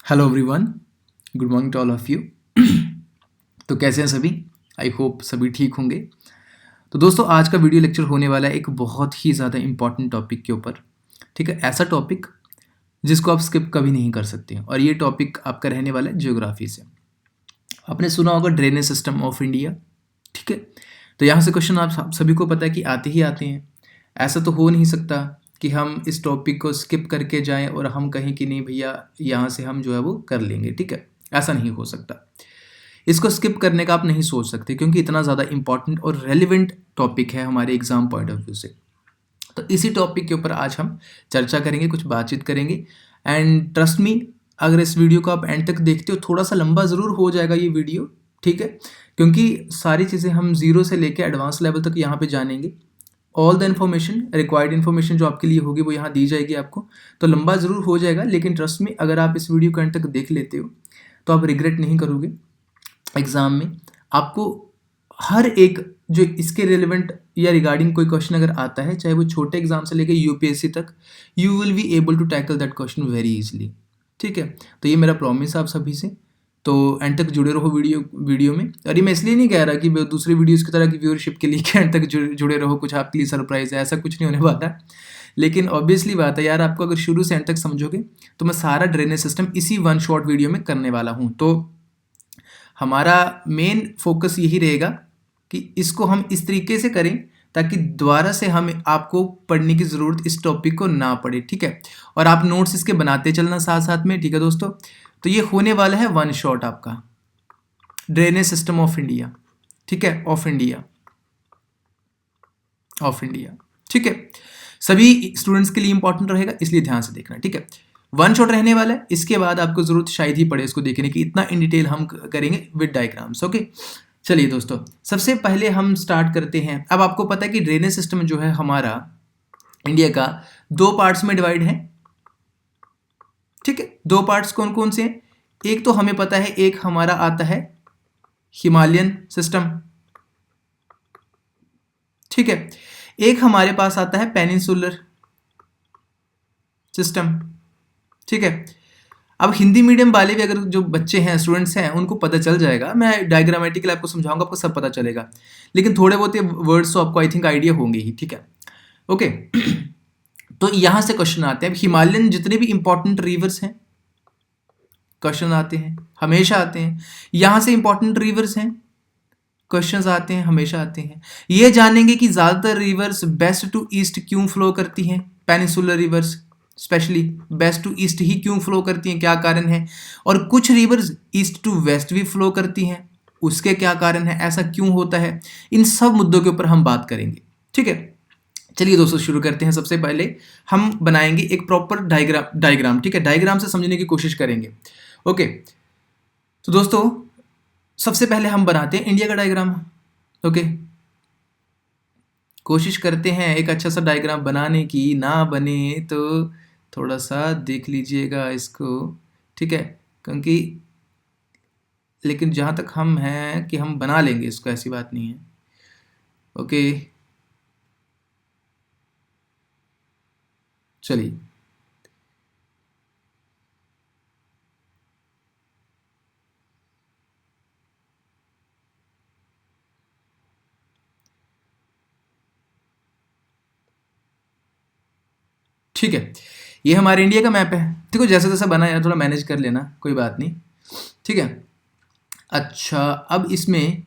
Hello everyone, good morning to all of you. तो कैसे हैं सभी? आई होप सभी ठीक होंगे। तो दोस्तों, आज का वीडियो लेक्चर होने वाला है एक बहुत ही ज़्यादा इम्पॉर्टेंट टॉपिक के ऊपर। ठीक है, ऐसा टॉपिक जिसको आप स्किप कभी नहीं कर सकते, और ये टॉपिक आपका रहने वाला है ज्योग्राफी से। आपने सुना होगा ड्रेनेज सिस्टम ऑफ इंडिया। ठीक है, तो यहाँ से क्वेश्चन आप सभी को पता है कि आते ही आते हैं। ऐसा तो हो नहीं सकता कि हम इस टॉपिक को स्किप करके जाएं और हम कहें कि नहीं भैया यहाँ से हम जो है वो कर लेंगे। ठीक है, ऐसा नहीं हो सकता। इसको स्किप करने का आप नहीं सोच सकते, क्योंकि इतना ज़्यादा इंपॉर्टेंट और रेलिवेंट टॉपिक है हमारे एग्जाम पॉइंट ऑफ व्यू से। तो इसी टॉपिक के ऊपर आज हम चर्चा करेंगे, कुछ बातचीत करेंगे। एंड ट्रस्ट मी, अगर इस वीडियो को आप एंड तक देखते हो, थोड़ा सा लंबा ज़रूर हो जाएगा ये वीडियो। ठीक है, क्योंकि सारी चीज़ें हम जीरो से लेकर एडवांस लेवल तक यहाँ पे जानेंगे। All the information, required information जो आपके लिए होगी वो यहाँ दी जाएगी आपको। तो लंबा ज़रूर हो जाएगा, लेकिन ट्रस्ट में अगर आप इस वीडियो को एंड तक देख लेते हो तो आप रिग्रेट नहीं करोगे एग्ज़ाम में। आपको हर एक जो इसके रिलेवेंट या रिगार्डिंग कोई क्वेश्चन अगर आता है, चाहे वो छोटे एग्जाम से लेकर यूपीएससी तक, you will be able to tackle that question very easily. ठीक है, तो ये मेरा प्रॉमिस है आप सभी से। तो एंड तक जुड़े रहो वीडियो में। और ये मैं इसलिए नहीं कह रहा कि दूसरी वीडियोस की तरह की व्यूअरशिप के लिए कि एंड तक जुड़े रहो, कुछ आपके लिए सरप्राइज है, ऐसा कुछ नहीं होने वाला। लेकिन ऑब्वियसली बात है यार, आपको अगर शुरू से एंड तक समझोगे तो मैं सारा ड्रेनेज सिस्टम इसी वन शॉर्ट वीडियो में करने वाला हूँ। तो हमारा मेन फोकस यही रहेगा कि इसको हम इस तरीके से करें ताकि दोबारा से हमें आपको पढ़ने की ज़रूरत इस टॉपिक को ना पड़े। ठीक है, और आप नोट्स इसके बनाते चलना साथ साथ में। ठीक है दोस्तों, तो ये होने वाला है वन शॉट आपका ड्रेनेज सिस्टम ऑफ इंडिया। ठीक है, ऑफ इंडिया, ऑफ इंडिया। ठीक है, सभी स्टूडेंट्स के लिए इंपॉर्टेंट रहेगा, इसलिए ध्यान से देखना। ठीक है, वन शॉट रहने वाला है। इसके बाद आपको जरूरत शायद ही पड़े इसको देखने की, इतना इन डिटेल हम करेंगे विद डायग्राम्स। ओके, चलिए दोस्तों, सबसे पहले हम स्टार्ट करते हैं। अब आपको पता है कि ड्रेनेज सिस्टम जो है हमारा इंडिया का दो पार्ट्स में डिवाइड है। ठीक है, दो पार्ट्स कौन कौन से हैं? एक तो हमें पता है, एक हमारा आता है हिमालयन सिस्टम। ठीक है, एक हमारे पास आता है पेनिनसुलर सिस्टम। ठीक है, अब हिंदी मीडियम वाले भी अगर जो बच्चे हैं, स्टूडेंट्स हैं, उनको पता चल जाएगा। मैं डायग्रामेटिकल आपको समझाऊंगा, आपको सब पता चलेगा। लेकिन थोड़े बहुत वर्ड्स तो आपको आई थिंक आइडिया होंगे ही। ठीक है, ओके। तो यहां से क्वेश्चन आते हैं। हिमालयन जितने भी इंपॉर्टेंट रिवर्स हैं, क्वेश्चन आते हैं, हमेशा आते हैं। यहां से इंपॉर्टेंट रिवर्स हैं, क्वेश्चंस आते हैं, हमेशा आते हैं। ये जानेंगे कि ज्यादातर रिवर्स वेस्ट टू ईस्ट क्यों फ्लो करती हैं। Peninsular rivers specially west to east ही क्यों फ्लो करती हैं, क्या कारण है। और कुछ रिवर्स ईस्ट टू वेस्ट भी फ्लो करती हैं, उसके क्या कारण है, ऐसा क्यों होता है। इन सब मुद्दों के ऊपर हम बात करेंगे। ठीक है, चलिए दोस्तों शुरू करते हैं। सबसे पहले हम बनाएंगे एक प्रॉपर डायग्राम। ठीक है, डायग्राम से समझने की कोशिश करेंगे। ओके, तो दोस्तों सबसे पहले हम बनाते हैं इंडिया का डायग्राम। ओके, कोशिश करते हैं एक अच्छा सा डायग्राम बनाने की, ना बने तो थोड़ा सा देख लीजिएगा इसको। ठीक है, क्योंकि लेकिन जहाँ तक हम हैं कि हम बना लेंगे इसको, ऐसी बात नहीं है। ओके, चलिए। ठीक है, ये हमारे इंडिया का मैप है। देखो जैसा जैसा बना है थोड़ा मैनेज कर लेना, कोई बात नहीं। ठीक है, अच्छा, अब इसमें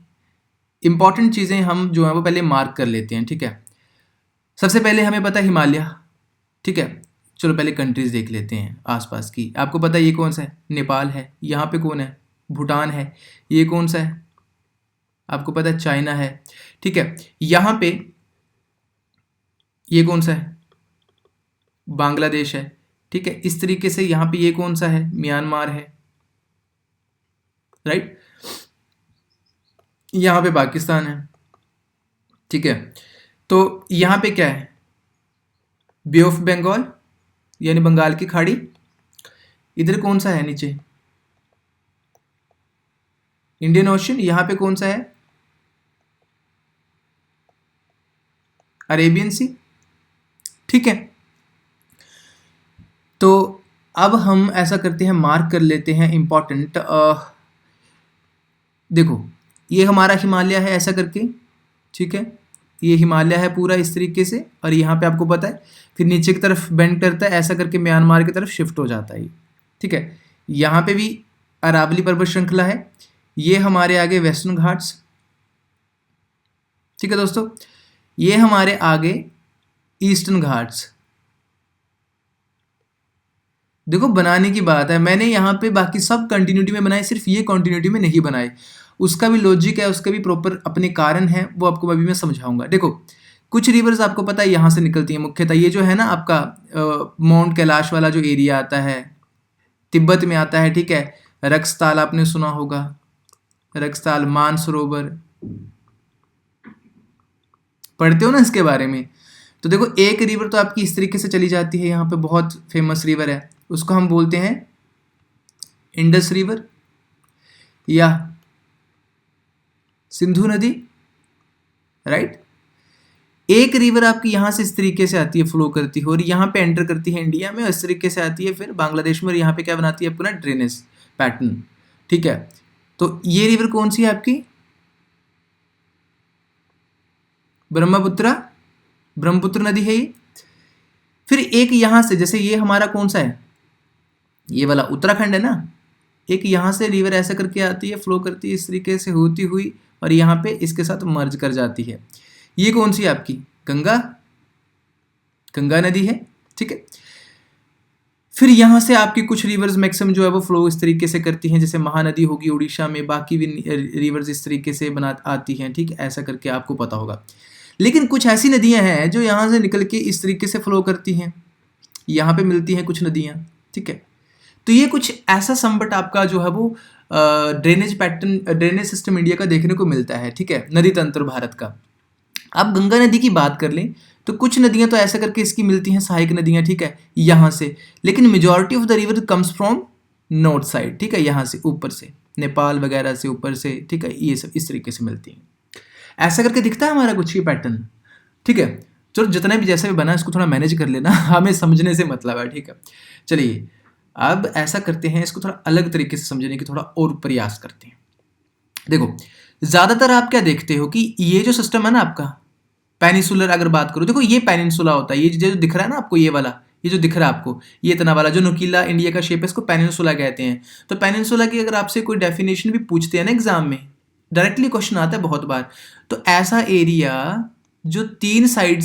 इंपॉर्टेंट चीज़ें हम जो है वो पहले मार्क कर लेते हैं। ठीक है, सबसे पहले हमें पता है हिमालय। ठीक है, चलो पहले कंट्रीज देख लेते हैं आसपास की। आपको पता है ये कौन सा है? नेपाल है। यहाँ पे कौन है? भूटान है। ये कौन सा है? आपको पता है चाइना है। ठीक है, यहाँ पे ये कौन सा है? बांग्लादेश है। ठीक है, इस तरीके से यहाँ पे ये कौन सा है? म्यांमार है। राइट, यहाँ पे पाकिस्तान है। ठीक है, तो यहाँ पे क्या है? बे ऑफ बंगाल यानी बंगाल की खाड़ी। इधर कौन सा है नीचे? Indian ocean. यहाँ पे कौन सा है? Arabian sea. ठीक है, तो अब हम ऐसा करते हैं, मार्क कर लेते हैं इम्पॉर्टेंट। देखो ये हमारा हिमालय है ऐसा करके, ठीक है, ये हिमालय है पूरा इस तरीके से, और यहाँ पे आपको पता है फिर नीचे की तरफ बेंड करता है ऐसा करके, म्यांमार की तरफ शिफ्ट हो जाता है ये, ठीक है। यहाँ पे भी अरावली पर्वत श्रृंखला है, ये हमारे आगे वेस्टर्न घाट्स, ठीक है दोस्तों, ये हमारे आगे ईस्टर्न घाट्स। देखो बनाने की बात है, मैंने यहाँ पे बाकी सब कंटिन्यूटी में बनाए, सिर्फ ये कंटिन्यूटी में नहीं बनाए। उसका भी लॉजिक है, उसका भी प्रॉपर अपने कारण है, वो आपको अभी मैं समझाऊंगा। देखो कुछ रिवर्स आपको पता है यहाँ से निकलती हैं मुख्यतः, ये जो है ना आपका माउंट कैलाश वाला जो एरिया आता है, तिब्बत में आता है, ठीक है। रक्सताल आपने सुना होगा, रक्सताल, मानसरोवर, पढ़ते हो ना इसके बारे में। तो देखो एक रिवर तो आपकी इस तरीके से चली जाती है, यहाँ पे बहुत फेमस रिवर है, उसको हम बोलते हैं इंडस रिवर या सिंधु नदी, राइट। एक रिवर आपकी यहाँ से इस तरीके से आती है, फ्लो करती है, और यहाँ पे एंटर करती है इंडिया में, और इस तरीके से आती है फिर बांग्लादेश में, और यहाँ पे क्या बनाती है अपना ड्रेनेज पैटर्न, ठीक है। तो ये रिवर कौन सी है आपकी, ब्रह्मपुत्र नदी है ये। फिर एक यहाँ से, जैसे ये हमारा कौन सा है, ये वाला उत्तराखंड है ना, एक यहाँ से रिवर ऐसा करके आती है, फ्लो करती है इस तरीके से होती हुई, और यहाँ पे इसके साथ मर्ज कर जाती है। ये कौन सी है आपकी, गंगा नदी है, ठीक है। फिर यहाँ से आपकी कुछ रिवर्स मैक्सिमम जो है वो फ्लो इस तरीके से करती हैं, जैसे महानदी होगी उड़ीसा में, बाकी भी रिवर्स इस तरीके से बना आती हैं, ठीक है, ऐसा करके आपको पता होगा। लेकिन कुछ ऐसी नदियाँ हैं जो यहाँ से निकल के इस तरीके से फ्लो करती हैं, यहाँ पे मिलती हैं कुछ नदियाँ, ठीक है। तो ये कुछ ऐसा संबट आपका जो है वो drainage pattern, drainage system India का देखने को मिलता है, ठीक है, नदी तंत्र भारत का। अब गंगा नदी की बात कर लें तो कुछ नदियां तो ऐसा करके इसकी मिलती हैं, सहायक नदियां, ठीक है, यहाँ से, लेकिन majority of the river comes from north side, ठीक है, यहाँ से ऊपर से, नेपाल वगैरह से ऊपर से, ठीक है, ये सब इस तरीके से मिलती हैं। ऐसा करके दिखता है हमारा कुछ ये पैटर्न, ठीक है। चलो जितना भी जैसा भी बना इसको थोड़ा मैनेज कर लेना, हमें समझने से मतलब है, ठीक है। चलिए अब ऐसा करते हैं, इसको थोड़ा अलग तरीके से समझने की थोड़ा और प्रयास करते हैं। देखो ज़्यादातर आप क्या देखते हो कि ये जो सिस्टम है ना आपका पेनिसुलर, अगर बात करो, देखो ये पेनिनसुला होता है, ये जो दिख रहा है ना आपको, ये वाला, ये जो दिख रहा है आपको, ये इतना वाला जो नुकीला इंडिया का शेप है, इसको पेनिनसुला कहते हैं। तो पेनिनसुला की अगर आपसे कोई डेफिनेशन भी पूछते हैं ना एग्जाम में, डायरेक्टली क्वेश्चन आता है बहुत बार, तो ऐसा एरिया जो 3 साइड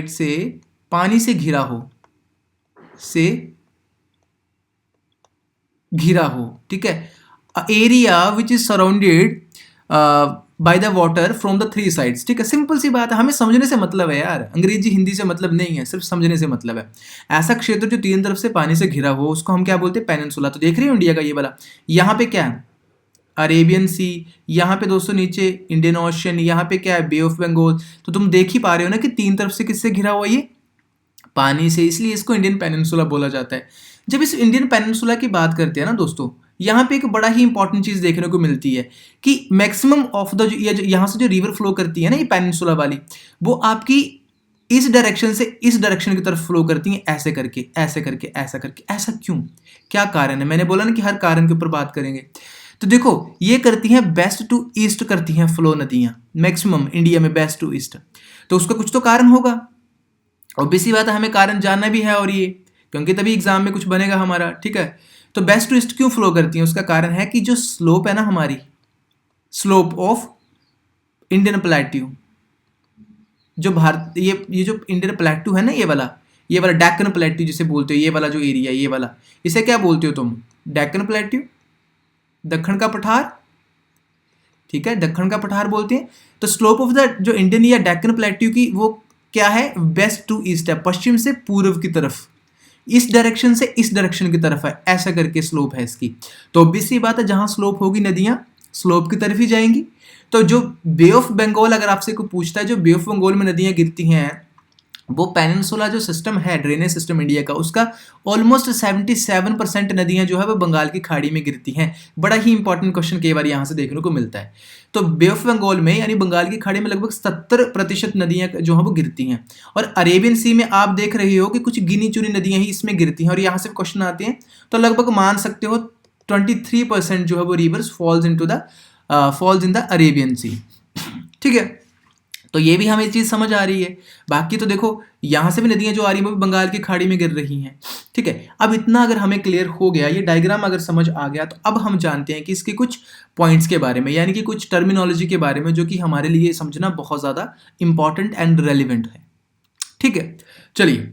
से पानी से घिरा हो, ठीक है, area which is surrounded by the water from the 3 sides, ठीक है। सिंपल सी बात है, हमें समझने से मतलब है यार, अंग्रेजी हिंदी से मतलब नहीं है, सिर्फ समझने से मतलब है। ऐसा क्षेत्र जो 3 तरफ से पानी से घिरा हो उसको हम क्या बोलते हैं, पेनिनसुला। तो देख रहे हो इंडिया का ये वाला, यहाँ पे क्या है, अरेबियन सी, यहाँ पे दोस्तों नीचे इंडियन ओशन, यहाँ पे क्या है, बे ऑफ बंगाल। तो तुम देख ही पा रहे हो ना कि 3 तरफ से किससे घिरा हुआ, ये पानी से, इसलिए इसको इंडियन पेनिनसुला बोला जाता है। जब इस इंडियन पेनिनसुला की बात करते हैं ना दोस्तों, यहाँ पे एक बड़ा ही इंपॉर्टेंट चीज देखने को मिलती है कि मैक्सिमम ऑफ द यहाँ से जो रिवर फ्लो करती है ना ये पेनिनसुला वाली, वो आपकी इस डायरेक्शन से इस डायरेक्शन की तरफ फ्लो करती हैं, ऐसे करके ऐसे करके ऐसा करके। ऐसा क्यों, क्या कारण है, मैंने बोला ना कि हर कारण के ऊपर बात करेंगे। तो देखो ये करती हैं वेस्ट टू ईस्ट करती हैं फ्लो नदियां, मैक्सिमम इंडिया में वेस्ट टू ईस्ट। तो उसका कुछ तो कारण होगा, ऑब्वियसली बात है, हमें कारण जानना भी है, और ये क्योंकि तभी एग्जाम में कुछ बनेगा हमारा, ठीक है। तो वेस्ट टू ईस्ट क्यों फ्लो करती हैं, उसका कारण है कि जो स्लोप है ना हमारी, स्लोप ऑफ इंडियन प्लेट्यू, जो भारत, ये जो इंडियन प्लेट्यू है ना, ये वाला डेक्कन प्लेट्यू जिसे बोलते हो, ये वाला जो एरिया, ये वाला, इसे क्या बोलते हो तुम, डेक्कन प्लेट्यू, दक्षिण का पठार, ठीक है, दक्षिण का पठार बोलते हैं। तो स्लोप ऑफ द जो इंडियन या डेक्कन प्लेट्यू की वो क्या है, वेस्ट टू ईस्ट है, पश्चिम से पूर्व की तरफ, इस डायरेक्शन से इस डायरेक्शन की तरफ है, ऐसा करके स्लोप है इसकी। तो ऑब्वियसली बात है, जहां स्लोप होगी नदियां स्लोप की तरफ ही जाएंगी। तो जो बे ऑफ बंगाल, अगर आपसे कोई पूछता है जो बे ऑफ बंगाल में नदियां गिरती हैं वो पेनिनसुला जो सिस्टम है ड्रेनेज सिस्टम इंडिया का, उसका ऑलमोस्ट 77% नदियां जो है वो बंगाल की खाड़ी में गिरती हैं। बड़ा ही इंपॉर्टेंट क्वेश्चन कई बार यहाँ से देखने को मिलता है। तो बे ऑफ बंगाल में यानी बंगाल की खाड़ी में लगभग 70% नदियां जो है वो गिरती हैं, और अरेबियन सी में आप देख रहे हो कि कुछ गिनी चुनी नदियां ही इसमें गिरती हैं, और यहाँ से क्वेश्चन आते हैं तो लगभग मान सकते हो 23% जो है वो rivers falls in the Arabian sea. ठीक है, तो ये भी हमें चीज़ समझ आ रही है। बाकी तो देखो यहाँ से भी नदियाँ जो आ रही हैं वो भी बंगाल की खाड़ी में गिर रही हैं। ठीक है, अब इतना अगर हमें क्लियर हो गया, ये डायग्राम अगर समझ आ गया, तो अब हम जानते हैं कि इसके कुछ पॉइंट्स के बारे में, यानी कि कुछ टर्मिनोलॉजी के बारे में, जो कि हमारे लिए समझना बहुत ज़्यादा इंपॉर्टेंट एंड रेलिवेंट है। ठीक है, चलिए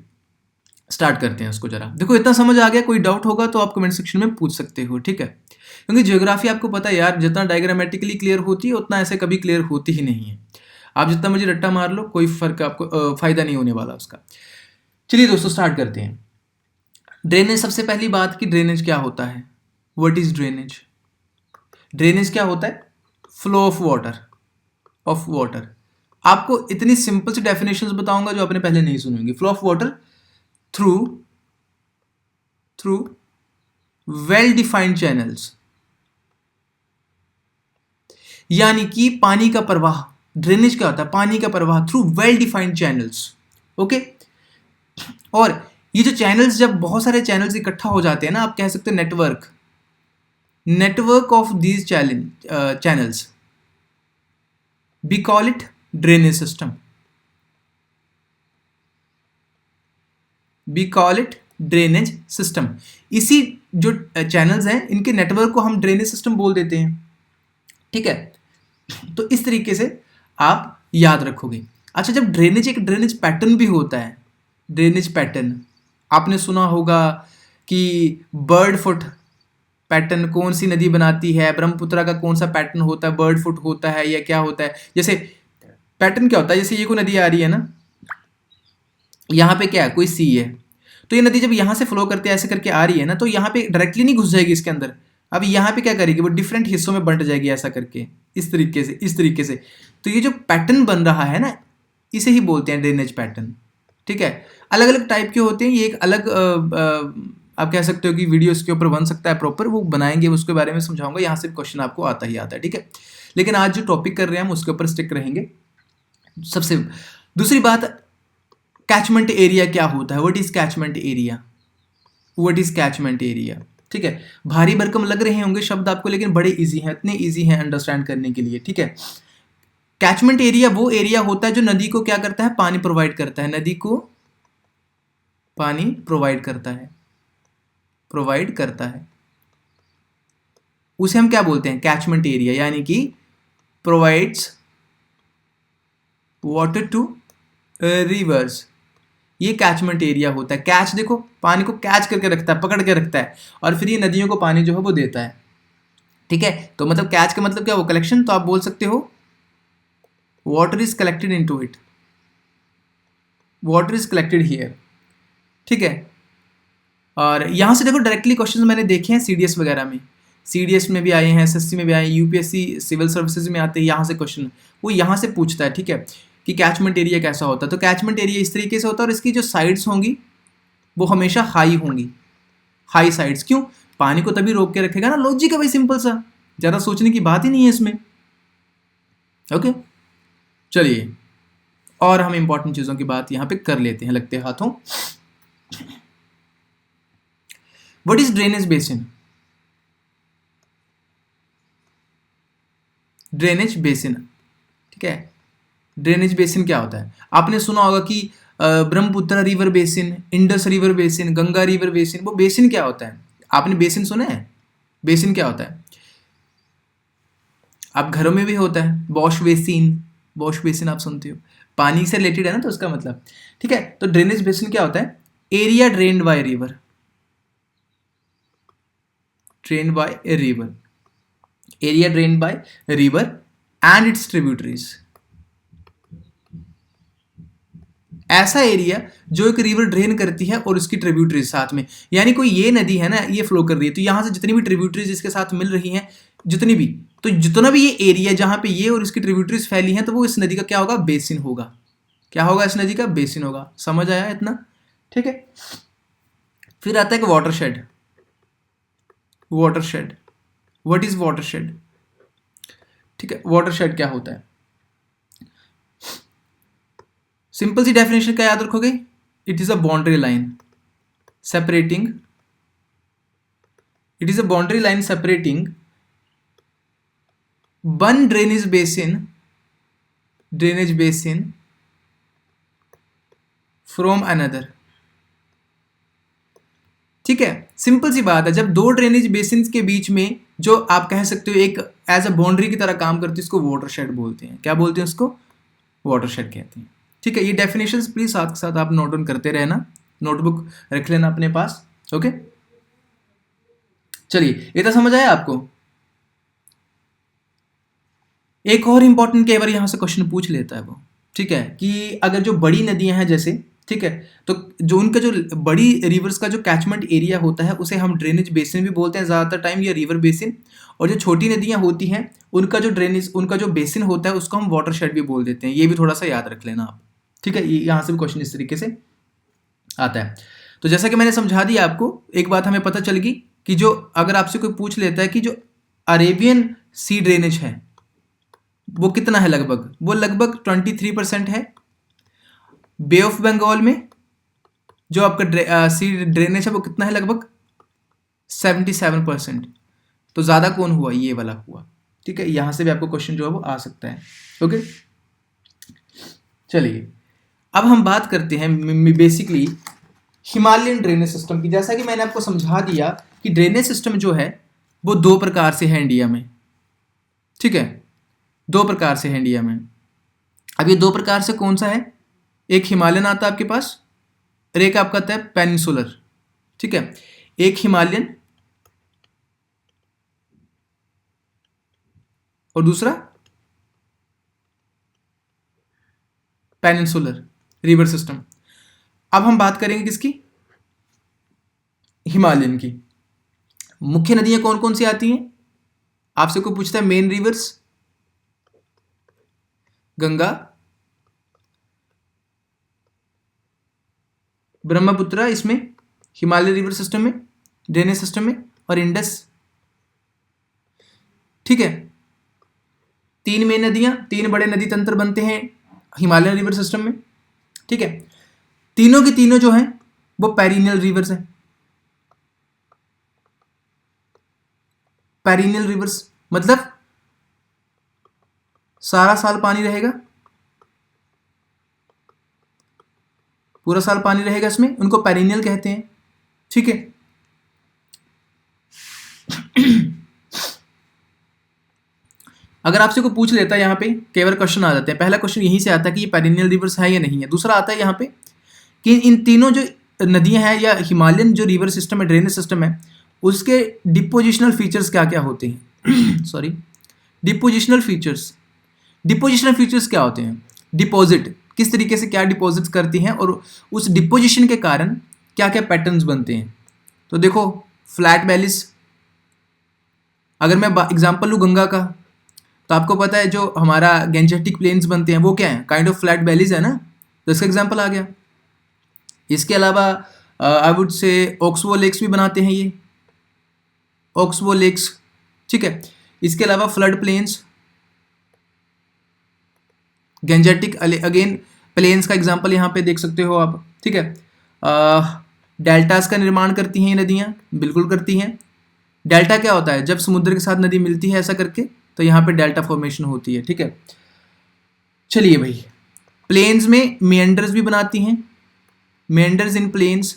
स्टार्ट करते हैं उसको जरा। देखो इतना समझ आ गया, कोई डाउट होगा तो आप कमेंट सेक्शन में पूछ सकते हो। ठीक है, क्योंकि ज्योग्राफी आपको पता है यार, जितना डायग्रामेटिकली क्लियर होती है उतना ऐसे कभी क्लियर होती ही नहीं है। आप जितना मुझे रट्टा मार लो, कोई फर्क आपको फायदा नहीं होने वाला उसका। चलिए दोस्तों स्टार्ट करते हैं। ड्रेनेज, सबसे पहली बात कि ड्रेनेज क्या होता है। What is drainage? ड्रेनेज क्या होता है? Flow of water. आपको इतनी सिंपल सी डेफिनेशंस बताऊंगा जो आपने पहले नहीं सुनी होंगी। Flow of water through well defined channels, यानी कि पानी का प्रवाह। ड्रेनेज क्या होता है? पानी का प्रवाह through well defined channels. Okay, और ये जो चैनल्स, जब बहुत सारे चैनल्स इकट्ठा हो जाते हैं ना, आप कह सकते हैं network of these channels, we call it drainage system. We call it drainage system. इसी जो चैनल्स हैं इनके नेटवर्क को हम ड्रेनेज सिस्टम बोल देते हैं। ठीक है, तो इस तरीके से आप याद रखोगे। अच्छा, जब ड्रेनेज, एक ड्रेनेज पैटर्न भी होता है। ड्रेनेज पैटर्न आपने सुना होगा कि बर्ड फुट पैटर्न कौन सी नदी बनाती है, ब्रह्मपुत्रा का कौन सा पैटर्न होता है, बर्ड फुट होता है या क्या होता है। जैसे पैटर्न क्या होता है, जैसे ये कोई नदी आ रही है ना, यहाँ पे क्या है, कोई सी है, तो ये नदी जब यहाँ से फ्लो करते ऐसे करके आ रही है ना, तो यहाँ पे डायरेक्टली नहीं घुस जाएगी इसके अंदर। अब यहाँ पे क्या करेगी, वो डिफरेंट हिस्सों में बंट जाएगी ऐसा करके, इस तरीके से। तो ये जो पैटर्न बन रहा है ना, इसे ही बोलते हैं ड्रेनेज पैटर्न। ठीक है, अलग अलग टाइप के होते हैं, ये एक अलग आप कह सकते हो कि वीडियो इसके ऊपर बन सकता है प्रॉपर, वो बनाएंगे, उसके बारे में समझाऊंगा। यहाँ से क्वेश्चन आपको आता ही आता है। ठीक है, लेकिन आज जो टॉपिक कर रहे हैं हम उसके ऊपर स्टिक रहेंगे। सबसे दूसरी बात, कैचमेंट एरिया क्या होता है। What is catchment area? What is catchment area? ठीक है, भारी भरकम लग रहे होंगे शब्द आपको, लेकिन बड़े इजी हैं, इतने इजी हैं अंडरस्टैंड करने के लिए। ठीक है, कैचमेंट एरिया वो एरिया होता है जो नदी को क्या करता है, पानी प्रोवाइड करता है। नदी को पानी प्रोवाइड करता है, उसे हम क्या बोलते हैं, कैचमेंट एरिया, यानी कि प्रोवाइड्स वाटर टू रिवर्स। ये कैचमेंट एरिया होता है। कैच देखो, पानी को कैच करके रखता है, पकड़ के रखता है, और फिर ये नदियों को पानी जो है वो देता है। ठीक है, तो मतलब कैच का मतलब क्या, वो कलेक्शन। तो आप बोल सकते हो water is collected into it, water is collected here. ठीक है, और यहाँ से देखो डायरेक्टली क्वेश्चन मैंने देखे हैं सीडीएस वगैरह में, सीडीएस में भी आए हैं, एसएससी में भी आए हैं, यूपीएससी सिविल सर्विसेज में आते हैं, यहाँ से क्वेश्चन वो यहाँ से पूछता है। ठीक है, कि कैचमेंट एरिया कैसा होता है। तो कैचमेंट एरिया इस तरीके से होता है, और इसकी जो साइड्स होंगी वो हमेशा हाई होंगी, हाई साइड्स। क्यों? पानी को तभी रोक के रखेगा ना, लॉजिक है भाई, सिंपल सा, ज़्यादा सोचने की बात ही नहीं है इसमें। ओके, चलिए और हम इंपॉर्टेंट चीज़ों की बात यहाँ पे कर लेते हैं लगते हाथों। What is drainage basin? Drainage basin, ठीक है, ड्रेनेज बेसिन क्या होता है? आपने सुना होगा कि Brahmaputra river basin, Indus river basin, Ganga river basin. वो बेसिन क्या होता है? आपने बेसिन सुना है? बेसिन क्या होता है? आप घरों में भी होता है वॉश बेसिन, वॉश बेसिन आप सुनते हो, पानी से रिलेटेड है ना, तो उसका मतलब। ठीक है, तो ड्रेनेज बेसिन क्या होता है? Area drained by river, drained by a river, area drained by river and its tributaries. ऐसा एरिया जो एक रिवर ड्रेन करती है और उसकी ट्रिब्यूटरीज साथ में, यानी कोई ये नदी है ना, ये फ्लो कर रही है, तो यहाँ से जितनी भी ट्रिब्यूटरीज इसके साथ मिल रही हैं, जितनी भी, तो जितना भी ये एरिया जहाँ पे ये और इसकी ट्रिब्यूटरीज फैली हैं, तो वो इस नदी का क्या होगा? बेसिन होगा। क्या होगा इस नदी का? बेसिन होगा। समझ आया इतना? ठीक है। फिर आता है कि watershed. Watershed, what is watershed? ठीक है, वाटरशेड क्या होता है? सिंपल सी डेफिनेशन क्या याद रखोगे? It is a boundary line separating, it is a boundary line separating one drainage basin from another. ठीक है, सिंपल सी बात है, जब दो ड्रेनेज बेसिन के बीच में जो आप कह सकते हो एक एज अ बाउंड्री की तरह काम करती है, इसको वाटरशेड बोलते हैं। क्या बोलते हैं उसको? वाटरशेड कहते हैं। ठीक है, ये डेफिनेशंस प्लीज साथ के साथ आप नोट डाउन करते रहना, नोटबुक रख लेना अपने पास। ओके, चलिए, ये तो समझ आया आपको? एक और इंपॉर्टेंट कई बार यहां से क्वेश्चन पूछ लेता है वो, ठीक है, कि अगर जो बड़ी नदियां हैं जैसे, ठीक है, तो जो उनका जो बड़ी रिवर्स का जो कैचमेंट एरिया होता है उसे हम ड्रेनेज बेसिन भी बोलते हैं ज़्यादातर टाइम, या रिवर बेसिन। और जो छोटी नदियां होती हैं उनका जो ड्रेनेज, उनका जो बेसिन होता है उसको हम वाटरशेड भी बोल देते हैं। ये भी थोड़ा सा याद रख लेना आप। ठीक है, यहाँ से भी क्वेश्चन इस तरीके से आता है। तो जैसा कि मैंने समझा दिया आपको, एक बात हमें पता चल गई कि जो अगर आपसे कोई पूछ लेता है कि जो अरेबियन सी ड्रेनेज है वो कितना है लगभग, वो लगभग 23% है। बे ऑफ बंगाल में जो आपका सी ड्रेनेज है वो कितना है? लगभग 77%। तो ज़्यादा कौन हुआ? ये वाला हुआ। ठीक है, यहां से भी आपको क्वेश्चन जो है वो आ सकता है। ओके, चलिए अब हम बात करते हैं बेसिकली हिमालयन ड्रेनेज सिस्टम की। जैसा कि मैंने आपको समझा दिया कि ड्रेनेज सिस्टम जो है वो दो प्रकार से है इंडिया में। ठीक है, दो प्रकार से है इंडिया में। अब ये दो प्रकार से कौन सा है? एक हिमालयन आता है आपके पास और एक आपका आता है पेनिनसुलर। ठीक है, एक हिमालयन और दूसरा पेनिनसुलर रिवर सिस्टम। अब हम बात करेंगे किसकी? हिमालयन की। मुख्य नदियां कौन कौन सी आती हैं? आपसे कोई पूछता है मेन रिवर्स, गंगा, ब्रह्मपुत्र इसमें हिमालय रिवर सिस्टम में, ड्रेनेज सिस्टम में, और इंडस। ठीक है, तीन मेन नदियां, तीन बड़े नदी तंत्र बनते हैं हिमालयन रिवर सिस्टम में। ठीक है, तीनों की तीनों जो हैं वो पेरिनियल रिवर्स हैं। पेरिनियल रिवर्स मतलब सारा साल पानी रहेगा, पूरा साल पानी रहेगा इसमें, उनको पेरिनियल कहते हैं। ठीक है, अगर आपसे कोई पूछ लेता है यहाँ पे कई बार क्वेश्चन आ जाते हैं, पहला क्वेश्चन यहीं से आता है कि ये पेरिनियल रिवर्स है या नहीं है। दूसरा आता है यहाँ पे कि इन तीनों जो नदियां हैं या हिमालयन जो रिवर सिस्टम है, ड्रेनेज सिस्टम है, उसके डिपोजिशनल फीचर्स क्या क्या होते हैं? Sorry, depositional features. Depositional features क्या होते हैं? डिपॉजिट, किस तरीके से क्या डिपॉजिट करती हैं और उस डिपोजिशन के कारण क्या क्या पैटर्न्स बनते हैं। तो देखो, फ्लैट वैलीज, अगर मैं एग्जांपल लूँ गंगा का, तो आपको पता है जो हमारा गेंजेटिक प्लेन्स बनते हैं वो क्या है? काइंड ऑफ फ्लैट वैलीज है ना, तो इसका एग्जांपल आ गया। इसके अलावा I would say oxbow lakes भी बनाते हैं ये, ऑक्सबो लेक्स। ठीक है, इसके अलावा flood plains, Gangetic again plains का एग्जांपल यहाँ पे देख सकते हो आप। ठीक है, डेल्टास का निर्माण करती हैं ये नदियाँ, बिल्कुल करती हैं। डेल्टा क्या होता है? जब समुद्र के साथ नदी मिलती है ऐसा करके, तो यहाँ पे डेल्टा फॉर्मेशन होती है। ठीक है, चलिए भाई, प्लेन्स में मेंडर्स भी बनाती हैं, मेंडर्स इन प्लेन्स।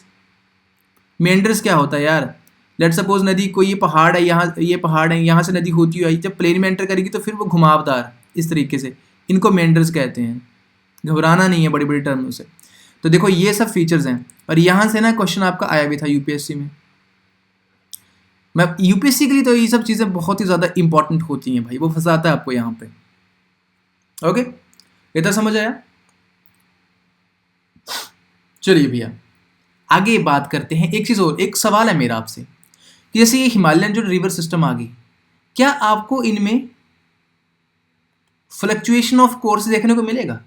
मेंडर्स क्या होता है यार? लेट सपोज नदी कोई ये पहाड़ है, यहाँ ये पहाड़ है, यहाँ से नदी होती हुई आई, जब प्लेन में एंटर करेगी तो फिर वो घुमावदार इस तरीके से, इनको मेंडर्स कहते हैं। घबराना नहीं है बड़ी बड़ी टर्म से। तो देखो ये सब फीचर्स हैं, और यहाँ से ना क्वेश्चन आपका आया भी था यूपीएससी में। मैं यूपीएससी के लिए तो ये सब चीज़ें बहुत ही ज़्यादा इंपॉर्टेंट होती हैं भाई, वो फंसाता है आपको यहाँ पे। ओके, ये तो समझ आया? चलिए भैया आगे बात करते हैं। एक चीज़ और, एक सवाल है मेरा आपसे कि जैसे ये हिमालयन जो रिवर सिस्टम आ गई, क्या आपको इनमें फ्लक्चुएशन ऑफ कोर्स देखने को मिलेगा?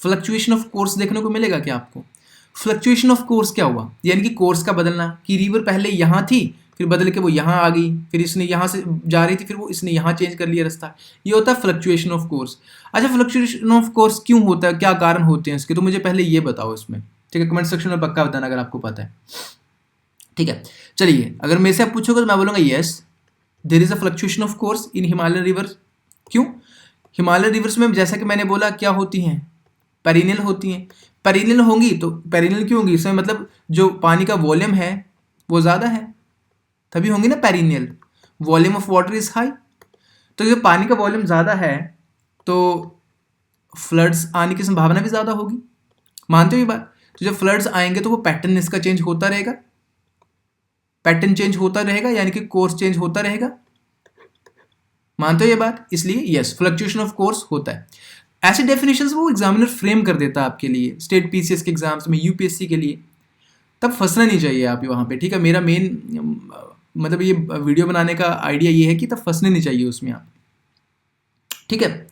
फ्लक्चुएशन ऑफ कोर्स देखने को मिलेगा क्या आपको? फ्लक्चुएशन ऑफ कोर्स क्या हुआ? यानी कि कोर्स का बदलना, कि रिवर पहले यहाँ थी, फिर बदल के वो यहाँ आ गई, फिर इसने यहाँ से जा रही थी, फिर वो इसने यहाँ चेंज कर लिया रास्ता। ये होता है फ्लक्चुएशन ऑफ कोर्स। अच्छा, फ्लक्चुएशन ऑफ कोर्स क्यों होता है, क्या कारण होते हैं इसके, तो मुझे पहले ये बताओ इसमें, ठीक है? कमेंट सेक्शन में पक्का बताना अगर आपको पता है, ठीक है? चलिए, अगर मेरे से आप पूछोगे तो मैं बोलूँगा yes, there is a fluctuation of course in Himalayan rivers. क्यों? हिमालयन रिवर्स में जैसा कि मैंने बोला क्या होती हैं, पेरिनियल होती हैं। पेरिनियल होंगी तो पेरिनियल क्यों होंगी? इसमें मतलब जो पानी का वॉल्यूम है वो ज़्यादा है, तभी होंगी ना perennial. Volume of water is high, तो जब पानी का वॉल्यूम ज़्यादा है तो फ्लड्स आने की संभावना भी ज़्यादा होगी। मानते हो ये बात? तो जब फ्लड्स आएंगे तो वो पैटर्न इसका चेंज होता रहेगा, पैटर्न चेंज होता रहेगा, यानी कि कोर्स चेंज होता रहेगा। मानते हो ये बात? इसलिए यस, फ्लक्चुएशन ऑफ कोर्स होता है। ऐसे डेफिनेशंस वो एग्जामिनर फ्रेम कर देता है आपके लिए, स्टेट पीसीएस के एग्जाम्स में, यूपीएससी के लिए। तब फंसना नहीं चाहिए आप वहाँ पे, ठीक है? मेरा मेन मतलब ये वीडियो बनाने का आइडिया ये है कि तब फंसने नहीं चाहिए उसमें आप, ठीक है?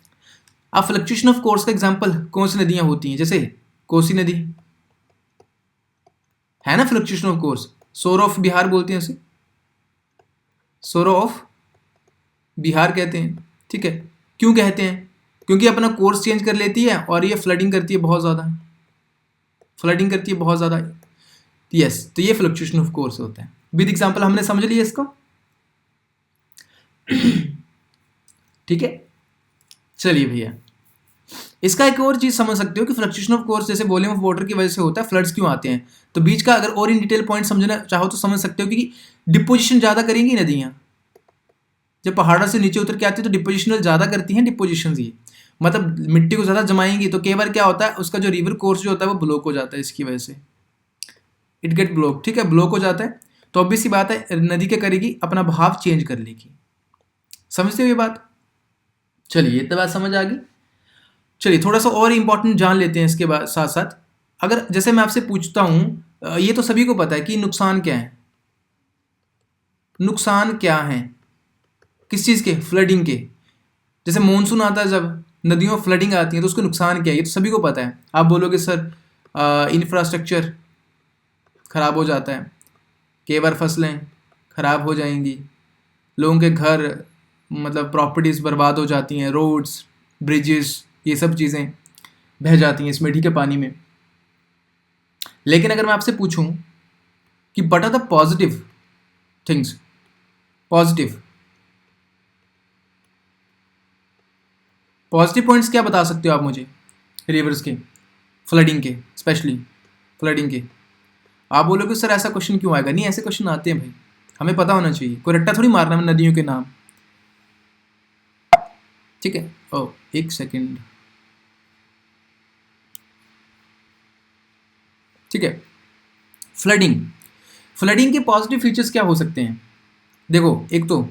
आप फ्लक्चुएशन ऑफ कोर्स का एग्जाम्पल कौन सी नदियाँ होती हैं? जैसे कोसी नदी है ना फ्लक्चुएशन ऑफ कोर्स, सोर ऑफ बिहार बोलते हैं उसे, सोर ऑफ बिहार कहते हैं, ठीक है? क्यों कहते हैं? क्योंकि अपना कोर्स चेंज कर लेती है और ये फ्लडिंग करती है बहुत ज़्यादा, फ्लडिंग करती है बहुत ज़्यादा। यस, तो ये फ्लक्चुएशन ऑफ कोर्स होता है। विद एग्जांपल हमने समझ लिया इसको, ठीक है? चलिए भैया, इसका एक और चीज़ समझ सकते हो कि फ्लक्चुएशन ऑफ कोर्स जैसे वॉल्यूम ऑफ वाटर की वजह से होता है, फ्लड्स क्यों आते हैं। तो बीच का अगर और इन डिटेल पॉइंट समझना चाहो तो समझ सकते हो कि डिपोजिशन ज़्यादा करेंगी नदियाँ, जब पहाड़ों से नीचे उतर के आती है तो डिपोजिशनल ज़्यादा करती हैं, डिपोजिशन ही मतलब मिट्टी को ज़्यादा जमाएंगी, तो कई बार क्या होता है उसका जो रिवर कोर्स जो होता है वो ब्लॉक हो जाता है, इसकी वजह से इट गेट ब्लॉक, ठीक है? ब्लॉक हो जाता है तो ऑब्वियस सी बात है नदी क्या करेगी, अपना बहाव चेंज कर लेगी। समझते हो ये बात? चलिए, इतना बात समझ आ गई। चलिए थोड़ा सा और इंपॉर्टेंट जान लेते हैं इसके बाद साथ साथ। अगर जैसे मैं आपसे पूछता हूँ, ये तो सभी को पता है कि नुकसान क्या है, नुकसान क्या है किस चीज़ के? फ्लडिंग के। जैसे मानसून आता है, जब नदियों में फ्लडिंग आती है तो उसका नुकसान क्या है, ये तो सभी को पता है। आप बोलोगे सर इंफ्रास्ट्रक्चर ख़राब हो जाता है, कई बार फसलें ख़राब हो जाएंगी, लोगों के घर मतलब प्रॉपर्टीज़ बर्बाद हो जाती हैं, रोड्स ब्रिजेस ये सब चीज़ें बह जाती हैं इसमें, ठीक है, पानी में। लेकिन अगर मैं आपसे पूछूं कि what are the positive things, positive points क्या बता सकते हो आप मुझे रिवर्स के, फ्लडिंग के, स्पेशली फ्लडिंग के? आप बोलोगे सर ऐसा क्वेश्चन क्यों आएगा? नहीं, ऐसे क्वेश्चन आते हैं भाई, हमें पता होना चाहिए, कोई रट्टा थोड़ी मारना है नदियों के नाम, ठीक है? ओ एक सेकेंड, ठीक है। फ्लडिंग के पॉजिटिव फीचर्स क्या हो सकते हैं? देखो, एक तो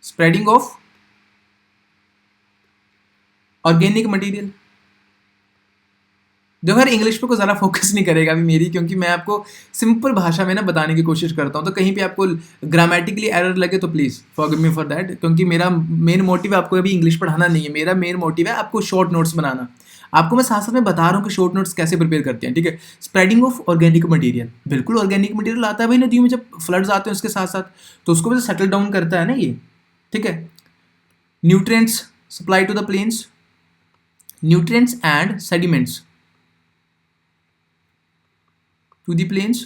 स्प्रेडिंग ऑफ ऑर्गेनिक मटेरियल। देखो यार, इंग्लिश पे को ज़्यादा फोकस नहीं करेगा अभी मेरी, क्योंकि मैं आपको सिंपल भाषा में ना बताने की कोशिश करता हूँ, तो कहीं पे आपको ग्रामेटिकली एरर लगे तो please forgive me for that, क्योंकि मेरा मेन मोटिव आपको अभी इंग्लिश पढ़ाना नहीं है, मेरा मेन मोटिव है आपको शॉर्ट नोट्स बनाना। आपको मैं साथ साथ में बता रहा हूँ कि शॉर्ट नोट्स कैसे प्रिपेयर करते हैं, ठीक है? स्प्रेडिंग ऑफ ऑर्गेनिक मटेरियल, बिल्कुल ऑर्गेनिक मटेरियल आता है भाई नदियों में, जब फ्लड्स आते हैं उसके साथ साथ, तो उसको भी सेटल डाउन करता है ना ये, ठीक है? Nutrients supply to the plains, nutrients and sediments to the plains.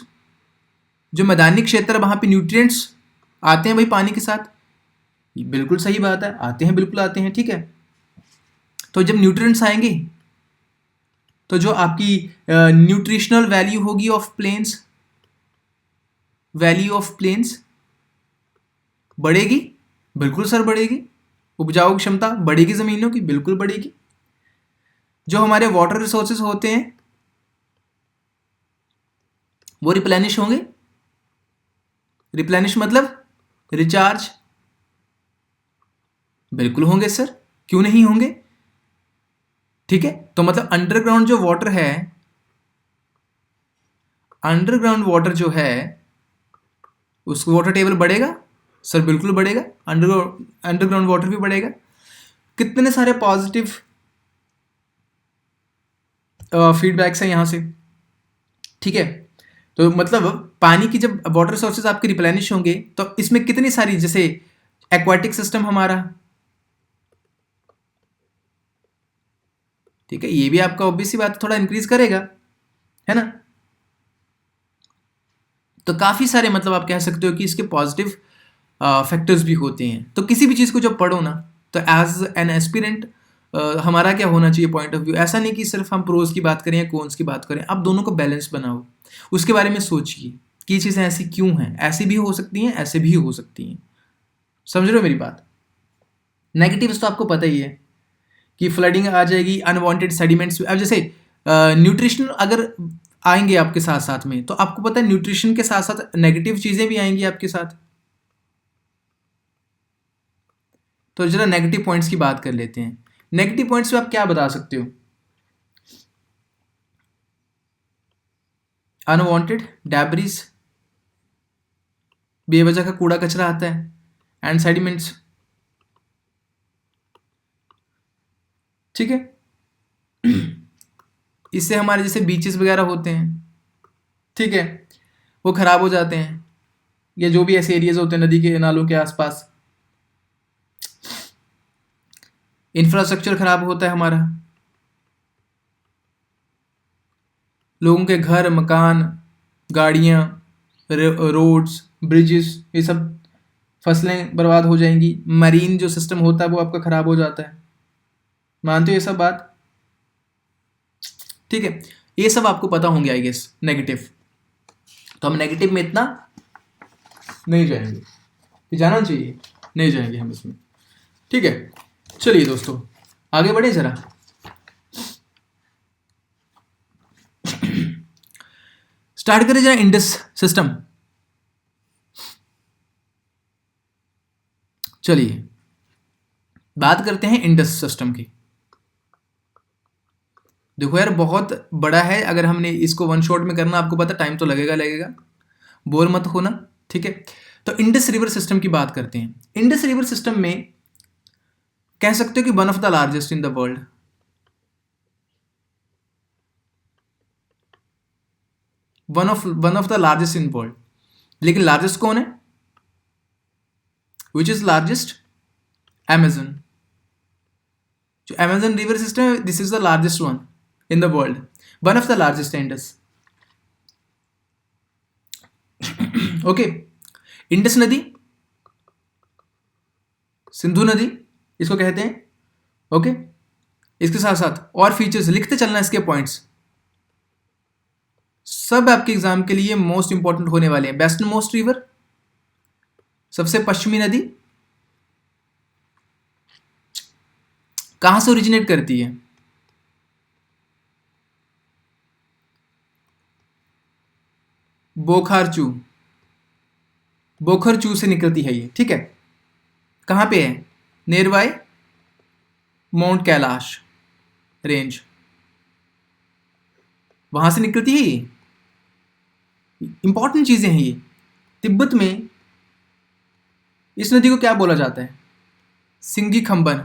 जो मैदानी क्षेत्र है वहाँ पे न्यूट्रिएंट्स आते हैं भाई पानी के साथ, ये बिल्कुल सही बात है, आते हैं, बिल्कुल आते हैं, ठीक है? तो जब न्यूट्रिएंट्स आएंगे तो जो आपकी न्यूट्रिशनल वैल्यू होगी of plains, value of plains बढ़ेगी, बिल्कुल सर बढ़ेगी। उपजाऊ क्षमता बढ़ेगी ज़मीनों की, बिल्कुल बढ़ेगी। जो हमारे वाटर रिसोर्सेज होते हैं वो रिप्लेनिश होंगे, रिप्लेनिश मतलब रिचार्ज, बिल्कुल होंगे सर, क्यों नहीं होंगे, ठीक है? तो मतलब अंडरग्राउंड जो वाटर है, अंडरग्राउंड वाटर जो है उसका वाटर टेबल बढ़ेगा सर, बिल्कुल बढ़ेगा, अंडरग्राउंड वाटर भी बढ़ेगा। कितने सारे पॉजिटिव फीडबैक्स हैं यहाँ से, ठीक है। तो मतलब पानी की जब वाटर सोर्सेज आपके रिप्लेनिश होंगे तो इसमें कितनी सारी, जैसे एक्वाटिक सिस्टम हमारा, ठीक है, ये भी आपका ऑब्वियस सी बात थोड़ा इंक्रीज करेगा, है ना। तो काफ़ी सारे मतलब आप कह सकते हो कि इसके पॉजिटिव फैक्टर्स भी होते हैं। तो किसी भी चीज़ को जब पढ़ो ना, तो एज एन एस्पिरेंट हमारा क्या होना चाहिए पॉइंट ऑफ व्यू, ऐसा नहीं कि सिर्फ हम प्रोज की बात करें या कॉन्स की बात करें, आप दोनों को बैलेंस बनाओ, उसके बारे में सोचिए कि ये चीज़ें ऐसी क्यों हैं, ऐसी भी हो सकती हैं, ऐसे भी हो सकती हैं। समझ रहे हो मेरी बात। नेगेटिव्स तो आपको पता ही है कि फ्लडिंग आ जाएगी, अनवांटेड सेडिमेंट्स। अब जैसे न्यूट्रिशन अगर आएंगे आपके साथ साथ में, तो आपको पता है न्यूट्रिशन के साथ साथ नेगेटिव चीज़ें भी आएंगी आपके साथ। तो जरा नेगेटिव पॉइंट्स की बात कर लेते हैं। नेगेटिव पॉइंट्स पे आप क्या बता सकते हो? अनवांटेड डेब्रिस, बेवजह का कूड़ा कचरा आता है, एंड सेडिमेंट्स, ठीक है। इससे हमारे जैसे बीचेस वगैरह होते हैं, ठीक है, वो खराब हो जाते हैं, या जो भी ऐसे एरियाज होते हैं नदी के नालों के आसपास, इंफ्रास्ट्रक्चर खराब होता है हमारा, लोगों के घर मकान, गाड़ियाँ, रोड्स, ब्रिजेस, ये सब, फसलें बर्बाद हो जाएंगी, मरीन जो सिस्टम होता है वो आपका खराब हो जाता है। मानते हो ये सब बात? ठीक है, ये सब आपको पता होंगे आई गेस नेगेटिव। तो हम नेगेटिव में इतना नहीं जाएंगे, कि जाना चाहिए, नहीं जाएंगे हम इसमें, ठीक है। चलिए दोस्तों आगे बढ़े जरा। स्टार्ट करें जरा इंडस सिस्टम। चलिए बात करते हैं इंडस सिस्टम की। देखो यार बहुत बड़ा है, अगर हमने इसको वन शॉट में करना, आपको पता टाइम तो लगेगा, बोर मत होना, ठीक है। तो इंडस रिवर सिस्टम की बात करते हैं। इंडस रिवर सिस्टम में कह सकते हो कि one of the largest in the world, one of the largest in world. लेकिन लार्जेस्ट कौन है? Which is largest? अमेजन। जो अमेजन रिवर सिस्टम है, this is the largest one in the world, one of the largest Indus. Okay, Indus नदी, सिंधु नदी इसको कहते हैं, ओके। इसके साथ साथ और फीचर्स लिखते चलना, इसके पॉइंट्स सब आपके एग्जाम के लिए मोस्ट इंपॉर्टेंट होने वाले हैं। वेस्टर्न मोस्ट रिवर, सबसे पश्चिमी नदी, कहां से ओरिजिनेट करती है? बोखारचू, बोखरचू से निकलती है ये, ठीक है। कहां पे है? Near by mount Kailash range, वहां से निकलती है ये। इंपॉर्टेंट चीजें हैं ये। तिब्बत में इस नदी को क्या बोला जाता है? सिंगी खंबन।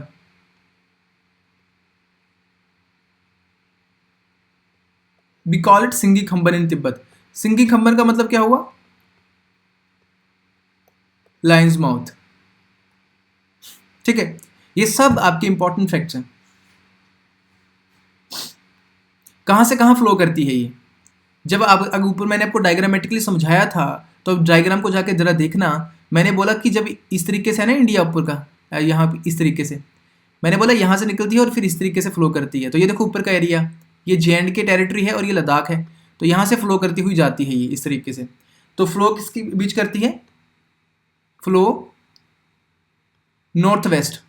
वी कॉल इट सिंगी खंबन इन तिब्बत। सिंगी खंबन का मतलब क्या हुआ? लायंस माउथ, ठीक है। ये सब आपके इंपॉर्टेंट फैक्ट्स हैं। कहां से कहां फ्लो करती है ये? जब आप अगर ऊपर मैंने आपको डायग्रामेटिकली समझाया था, तो डायग्राम को जाके जरा देखना। मैंने बोला कि जब इस तरीके से है ना इंडिया ऊपर का, यहाँ पे इस तरीके से, मैंने बोला यहाँ से निकलती है और फिर इस तरीके से फ्लो करती है। तो ये देखो ऊपर का एरिया, ये जे के टेरिटरी है और ये लद्दाख है। तो यहाँ से फ्लो करती हुई जाती है ये इस तरीके से। तो फ्लो किसके बीच करती है? Flow north west,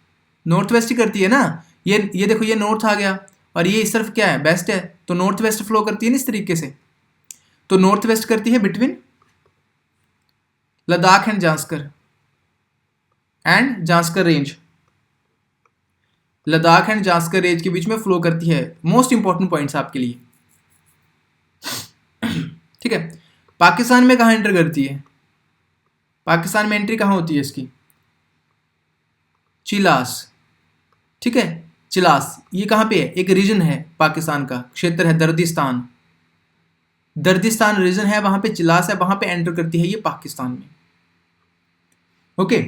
north west ही करती है ना। ये देखो ये नॉर्थ आ गया और ये इस तरफ क्या है? वेस्ट है। तो नॉर्थ वेस्ट फ्लो करती है ना इस तरीके से। तो नॉर्थ वेस्ट करती है between Ladakh and Zanskar range, Ladakh and Zanskar range के बीच में फ्लो करती है। मोस्ट इंपॉर्टेंट पॉइंट्स आपके लिए, ठीक है। पाकिस्तान में कहाँ एंटर करती है? पाकिस्तान में एंट्री कहाँ होती है इसकी? चिलास, ठीक है। चिलास, ये कहाँ पे है, एक रीजन है पाकिस्तान का, क्षेत्र है दर्दिस्तान, दर्दिस्तान रीजन है, वहां पे चिलास है, वहां पे एंटर करती है ये पाकिस्तान में। ओके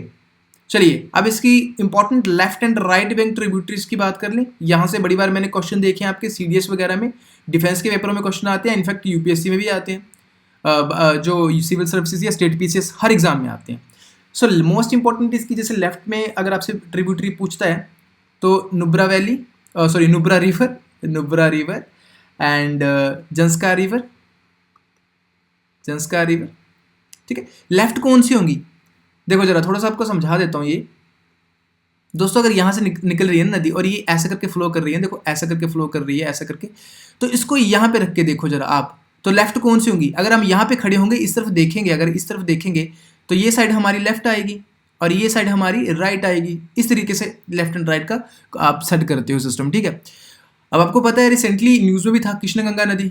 चलिए अब इसकी important left and right bank tributaries की बात कर लें। यहां से बड़ी बार मैंने क्वेश्चन देखे हैं आपके सीडीएस वगैरह में, डिफेंस के पेपरों में क्वेश्चन आते हैं, इनफैक्ट यूपीएससी में भी आते हैं, जो सिविल सर्विसेज या स्टेट पीसीएस हर एग्जाम में आते हैं। सो मोस्ट इंपॉर्टेंट इसकी, जैसे लेफ्ट में अगर आपसे ट्रिब्यूटरी पूछता है तो Nubra valley, sorry Nubra river and Zanskar river, ठीक है। लेफ्ट कौन सी होंगी, देखो जरा थोड़ा सा आपको समझा देता हूँ। ये दोस्तों अगर यहाँ से निकल रही है ना नदी और ये ऐसे करके फ्लो कर रही है, देखो ऐसा करके फ्लो कर रही है ऐसा करके, तो इसको यहाँ पे रख के देखो जरा आप, तो लेफ्ट कौन सी होंगी। अगर हम यहाँ पे खड़े होंगे इस तरफ देखेंगे, अगर इस तरफ देखेंगे तो ये साइड हमारी लेफ्ट आएगी और ये साइड हमारी राइट आएगी। इस तरीके से लेफ्ट एंड राइट का आप सेट करते हो सिस्टम, ठीक है। अब आपको पता है रिसेंटली न्यूज़ में भी था कृष्णगंगा नदी,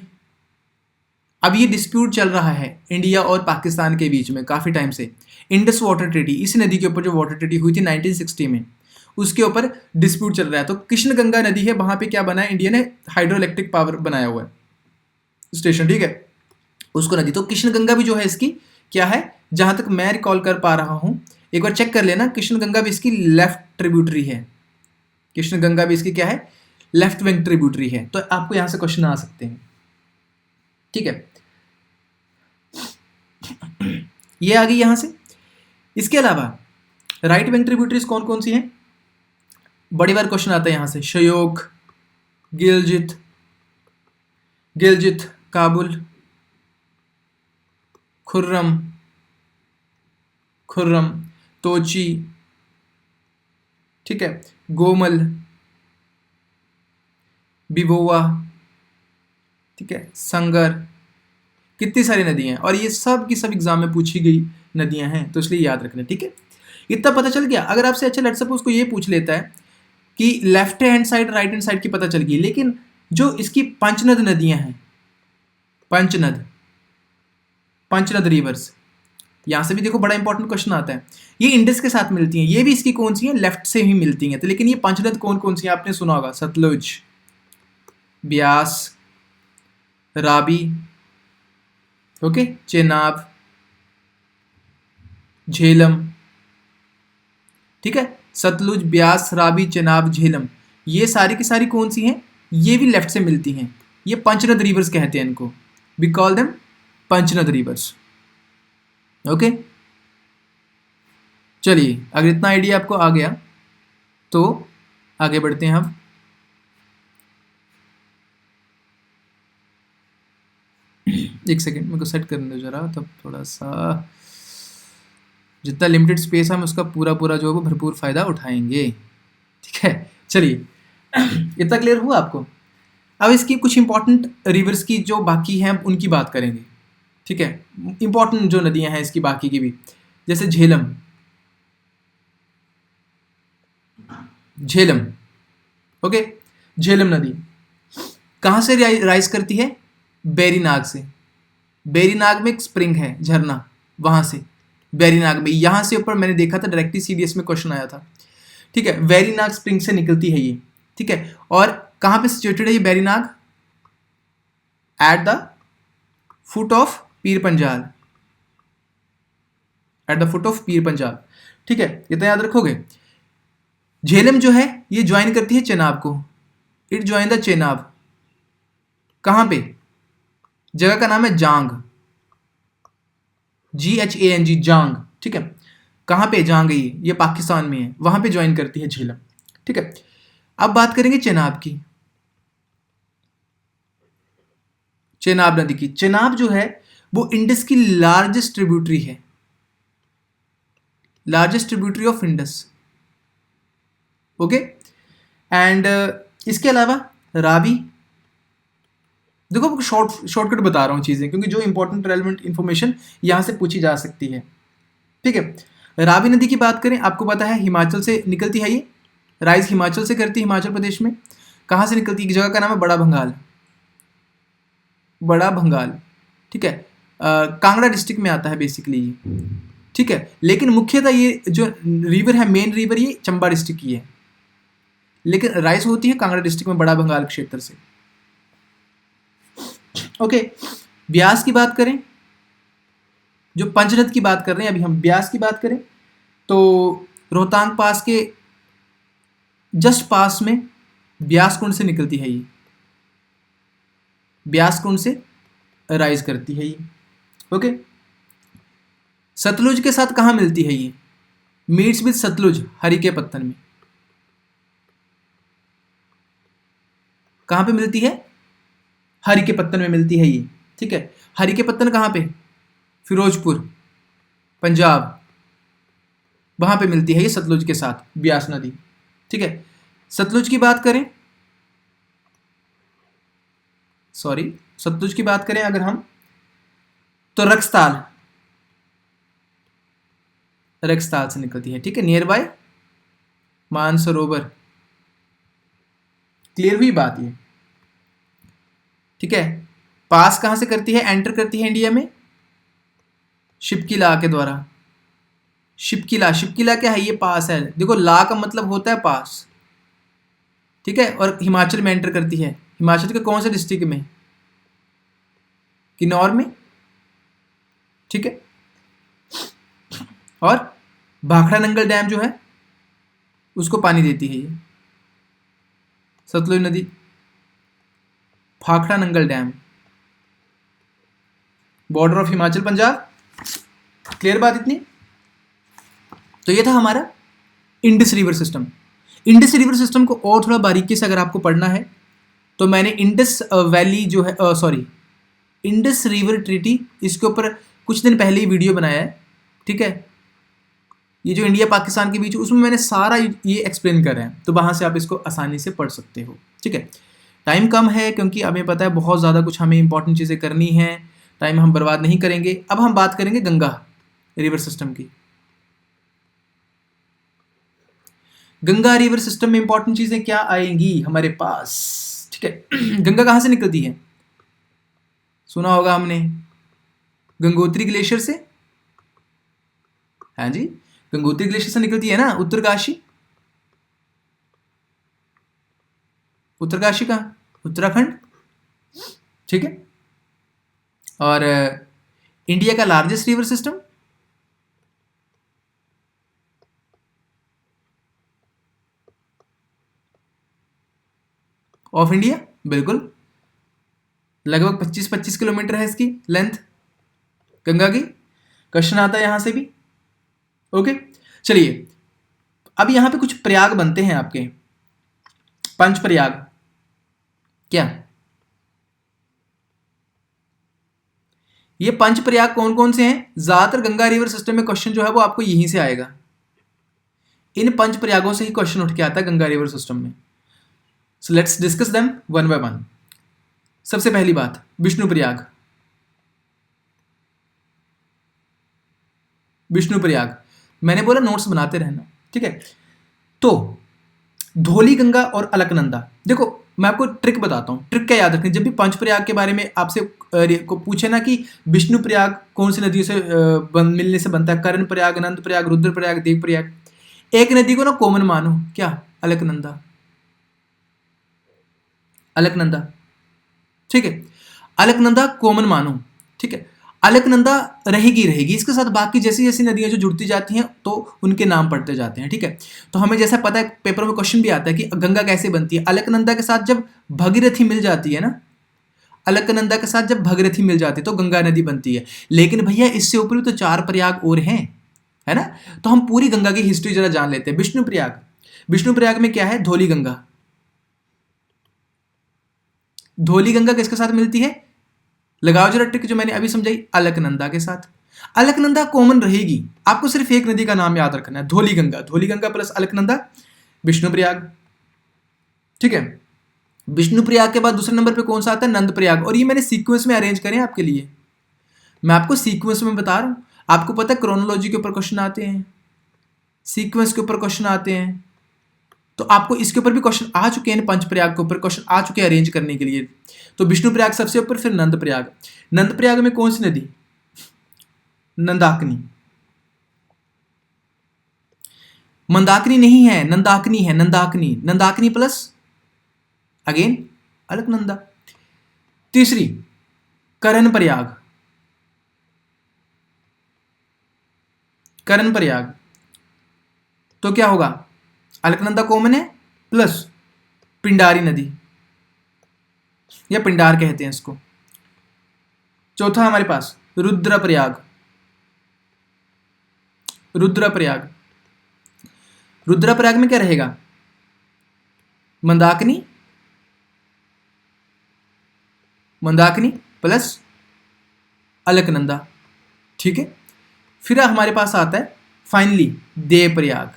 अब ये डिस्प्यूट चल रहा है इंडिया और पाकिस्तान के बीच में काफ़ी टाइम से। इंडस वाटर ट्रीटी, इस नदी के ऊपर जो वाटर ट्रीटी हुई थी 1960 में, उसके ऊपर डिस्प्यूट चल रहा है। तो कृष्णगंगा नदी है, वहां पे क्या बना है, इंडिया ने हाइड्रो इलेक्ट्रिक पावर बनाया हुआ है स्टेशन, ठीक है, उसको नदी। तो कृष्णगंगा भी जो है इसकी क्या है, जहां तक मैं रिकॉल कर पा रहा हूं, एक बार चेक कर लेना, कृष्णगंगा भी इसकी लेफ्ट ट्रिब्यूटरी है, कृष्णगंगा भी इसकी क्या है, लेफ्ट विंग ट्रिब्यूटरी है। तो आपको यहां से क्वेश्चन आ सकते हैं, ठीक है। ये आ गई यहां से। इसके अलावा राइट विंग ट्रिब्यूटरीज कौन कौन सी हैं, बड़ी बार क्वेश्चन आता है यहां से, शयोक, गिलजित, काबुल, खुर्रम, तोची, ठीक है, गोमल, बिबोवा, ठीक है, संगर, कितनी सारी नदियां हैं और ये सब की सब एग्जाम में पूछी गई नदियां हैं, तो इसलिए याद रखना, ठीक है। इतना पता चल गया। अगर आपसे अच्छा लेट सपोज को ये पूछ लेता है कि left hand side right hand side की पता चल गई, लेकिन जो इसकी पंचनद नदियां हैं, पंचनद रिवर्स, यहां से भी देखो बड़ा इंपॉर्टेंट क्वेश्चन आता है। ये इंडस के साथ मिलती हैं, ये भी इसकी कौन सी हैं, लेफ्ट से ही मिलती हैं। तो लेकिन ये पंचनद कौन कौन सी हैं, आपने सुना होगा, सतलुज, ब्यास, राबी, ओके, चेनाब, झेलम, ठीक है, सतलुज, ब्यास, राबी, चेनाब, झेलम, ये सारी की सारी कौन सी हैं, ये भी लेफ्ट से मिलती हैं। ये पंचनद रिवर्स कहते हैं इनको, we call them Panchnad rivers, okay. चलिए अगर इतना आइडिया आपको आ गया तो आगे बढ़ते हैं हम। एक सेकेंड मेरे को सेट करने दो जरा, तब थोड़ा सा जितना लिमिटेड स्पेस है हम उसका पूरा जो है वो भरपूर फायदा उठाएंगे, ठीक है। चलिए इतना क्लियर हुआ आपको। अब इसकी कुछ इंपॉर्टेंट रिवर्स की जो बाकी हैं उनकी बात करेंगे, ठीक है, इंपॉर्टेंट जो नदियां हैं इसकी बाकी की भी, जैसे झेलम, ओके, झेलम नदी कहां से राइज करती है, बेरीनाग से। बेरीनाग में एक स्प्रिंग है, झरना, वहां से बेरीनाग में, यहां से ऊपर मैंने देखा था डायरेक्टली सीडीएस में क्वेश्चन आया था, ठीक है। बेरीनाग स्प्रिंग से निकलती है ये, ठीक है। और कहां पे सिचुएटेड है ये Berinag, at the foot of Pir Panjal, ठीक है, इतना याद रखोगे। झेलम जो है ये ज्वाइन करती है चेनाब को, इट ज्वाइन द चेनाब, कहां पे, जगह का नाम है जांग, GHANG, जांग, ठीक है। कहां पे जांग है ये पाकिस्तान में है, वहां पे ज्वाइन करती है झेलम, ठीक है। अब बात करेंगे चेनाब की, चेनाब नदी की। चेनाब जो है वो इंडस की लार्जेस्ट ट्रिब्यूटरी है, largest tributary of Indus, okay. And इसके अलावा रावी, देखो शॉर्टकट बता रहा हूँ चीज़ें, क्योंकि जो इंपॉर्टेंट रेलेवेंट इंफॉर्मेशन यहाँ से पूछी जा सकती है, ठीक है। रावी नदी की बात करें, आपको पता है हिमाचल से निकलती है, ये राइज हिमाचल से करती है, हिमाचल प्रदेश में। कहाँ से निकलती है, जगह का नाम है बड़ा भंगाल, ठीक है, कांगड़ा डिस्ट्रिक्ट में आता है बेसिकली ये, ठीक है। लेकिन मुख्यतः ये जो रिवर है, मेन रिवर, ये चंबा डिस्ट्रिक्ट की है, लेकिन राइज होती है कांगड़ा डिस्ट्रिक्ट में बड़ा बंगाल क्षेत्र से। ओके, ब्यास की बात करें, जो पंचनद की बात कर रहे हैं अभी हम, ब्यास की बात करें तो रोहतांग पास के जस्ट पास में ब्यास कुंड से निकलती है ये, ब्यास कुंड से राइज करती है ये। ओके, सतलुज के साथ कहाँ मिलती है ये, मीट्स विद सतलुज हरिके पत्तन में। कहाँ पे मिलती है, हरिके पत्तन में मिलती है ये, ठीक है। हरिके पत्तन कहाँ पे, फिरोजपुर पंजाब, वहां पे मिलती है ये सतलुज के साथ ब्यास नदी, ठीक है। सतलुज की बात करें, सॉरी सतलुज की बात करें अगर हम, तो रक्सताल, रक्सताल से निकलती है, ठीक है, नियर बाय मानसरोवर। क्लियर हुई बात ये, ठीक है। पास कहां से करती है, एंटर करती है इंडिया में शिपकिला के द्वारा। शिपकिला, शिपकिला क्या है, ये पास है, देखो ला का मतलब होता है पास, ठीक है। और हिमाचल में एंटर करती है, हिमाचल के कौन से डिस्ट्रिक्ट में, किन्नौर में, ठीक है। और भाखड़ा नंगल डैम जो है उसको पानी देती है ये सतलुज नदी, Bhakra Nangal dam, border of Himachal Punjab. Clear बात इतनी। तो ये था हमारा Indus river system. Indus river system को और थोड़ा बारीकी से अगर आपको पढ़ना है तो मैंने इंडस वैली जो है, सॉरी इंडस रिवर ट्रीटी, इसके ऊपर कुछ दिन पहले ही वीडियो बनाया है, ठीक है। ये जो इंडिया पाकिस्तान के बीच, उसमें मैंने सारा ये एक्सप्लेन कर रहे हैं, तो वहाँ से आप इसको आसानी से पढ़ सकते हो, ठीक है। टाइम कम है क्योंकि हमें पता है बहुत ज़्यादा कुछ हमें इंपॉर्टेंट चीज़ें करनी हैं, टाइम हम बर्बाद नहीं करेंगे। अब हम बात करेंगे गंगा रिवर सिस्टम की। गंगा रिवर सिस्टम में इंपॉर्टेंट चीज़ें क्या आएंगी हमारे पास, ठीक है। गंगा कहाँ से निकलती है, सुना होगा हमने, गंगोत्री ग्लेशियर से, हाँ जी, गंगोत्री ग्लेशियर से निकलती है ना, उत्तरकाशी, उत्तरकाशी कहाँ, उत्तराखंड, ठीक है। और इंडिया का largest river system, of India, बिल्कुल, लगभग 25-25 किलोमीटर है इसकी लेंथ गंगा की। क्वेश्चन आता है यहां से भी, ओके। चलिए, अब यहां पे कुछ प्रयाग बनते हैं आपके, पंच प्रयाग, क्या ये पंच प्रयाग कौन कौन से हैं, ज्यादातर गंगा रिवर सिस्टम में क्वेश्चन जो है वो आपको यहीं से आएगा, इन पंच प्रयागों से ही क्वेश्चन उठ के आता है गंगा रिवर सिस्टम में। So let's discuss them one by one. सबसे पहली बात, विष्णु प्रयाग, विष्णु प्रयाग, मैंने बोला नोट्स बनाते रहना, ठीक है। तो धौली गंगा और अलकनंदा, देखो मैं आपको ट्रिक बताता हूँ, ट्रिक क्या याद रखनी, जब भी पंच प्रयाग के बारे में आपसे को पूछे ना कि विष्णु प्रयाग कौन सी नदियों से मिलने से बनता है, कर्ण प्रयाग, अनंत प्रयाग, रुद्र प्रयाग, देव प्रयाग, एक नदी को ना कॉमन मानो, क्या, अलकनंदा, अलकनंदा, ठीक है, अलकनंदा कॉमन मानो, ठीक है। अलकनंदा रहेगी रहेगी, इसके साथ बाकी जैसी जैसी नदियां जो जुड़ती जाती हैं तो उनके नाम पढ़ते जाते हैं, ठीक है। तो हमें जैसा पता है, पेपर में क्वेश्चन भी आता है कि गंगा कैसे बनती है, अलकनंदा के साथ जब भगीरथी मिल जाती है ना, अलकनंदा के साथ जब भगीरथी मिल जाती है तो गंगा नदी बनती है। लेकिन भैया इससे ऊपर भी तो 4 प्रयाग और हैं, है ना। तो हम पूरी गंगा की हिस्ट्री जरा जान लेते हैं। विष्णु प्रयाग, विष्णु प्रयाग में क्या है, धौली गंगा, धौली गंगा किसके साथ मिलती है, लगाओ जरा ट्रिक जो मैंने अभी समझाई, अलकनंदा के साथ। अलकनंदा कॉमन रहेगी, आपको सिर्फ एक नदी का नाम याद रखना है, धौली गंगा, धौली गंगा प्लस अलकनंदा, विष्णु प्रयाग, ठीक है। विष्णु प्रयाग के बाद दूसरे नंबर पे कौन सा आता है, नंद प्रयाग। और ये मैंने सीक्वेंस में अरेंज करें आपके लिए, मैं आपको सीक्वेंस में बता रहा हूं। आपको पता है क्रोनोलॉजी के ऊपर क्वेश्चन आते हैं, सीक्वेंस के ऊपर क्वेश्चन आते हैं, तो आपको इसके ऊपर भी क्वेश्चन आ चुके हैं, पंच प्रयाग के ऊपर क्वेश्चन आ चुके हैं अरेंज करने के लिए। तो विष्णु प्रयाग सबसे ऊपर, फिर नंद प्रयाग। नंद प्रयाग में कौन सी नदी, नंदाकिनी। मंदाकिनी नहीं है, नंदाकिनी है, नंदाकिनी, नंदाकिनी प्लस अगेन अलकनंदा। तीसरी करण प्रयाग, करण प्रयाग, तो क्या होगा, अलकनंदा कॉमन है प्लस पिंडारी नदी या पिंडार कहते हैं इसको। चौथा हमारे पास रुद्रप्रयाग, रुद्रप्रयाग, रुद्रप्रयाग में क्या रहेगा, मंदाकिनी, मंदाकिनी प्लस अलकनंदा, ठीक है। फिर हमारे पास आता है फाइनली देवप्रयाग,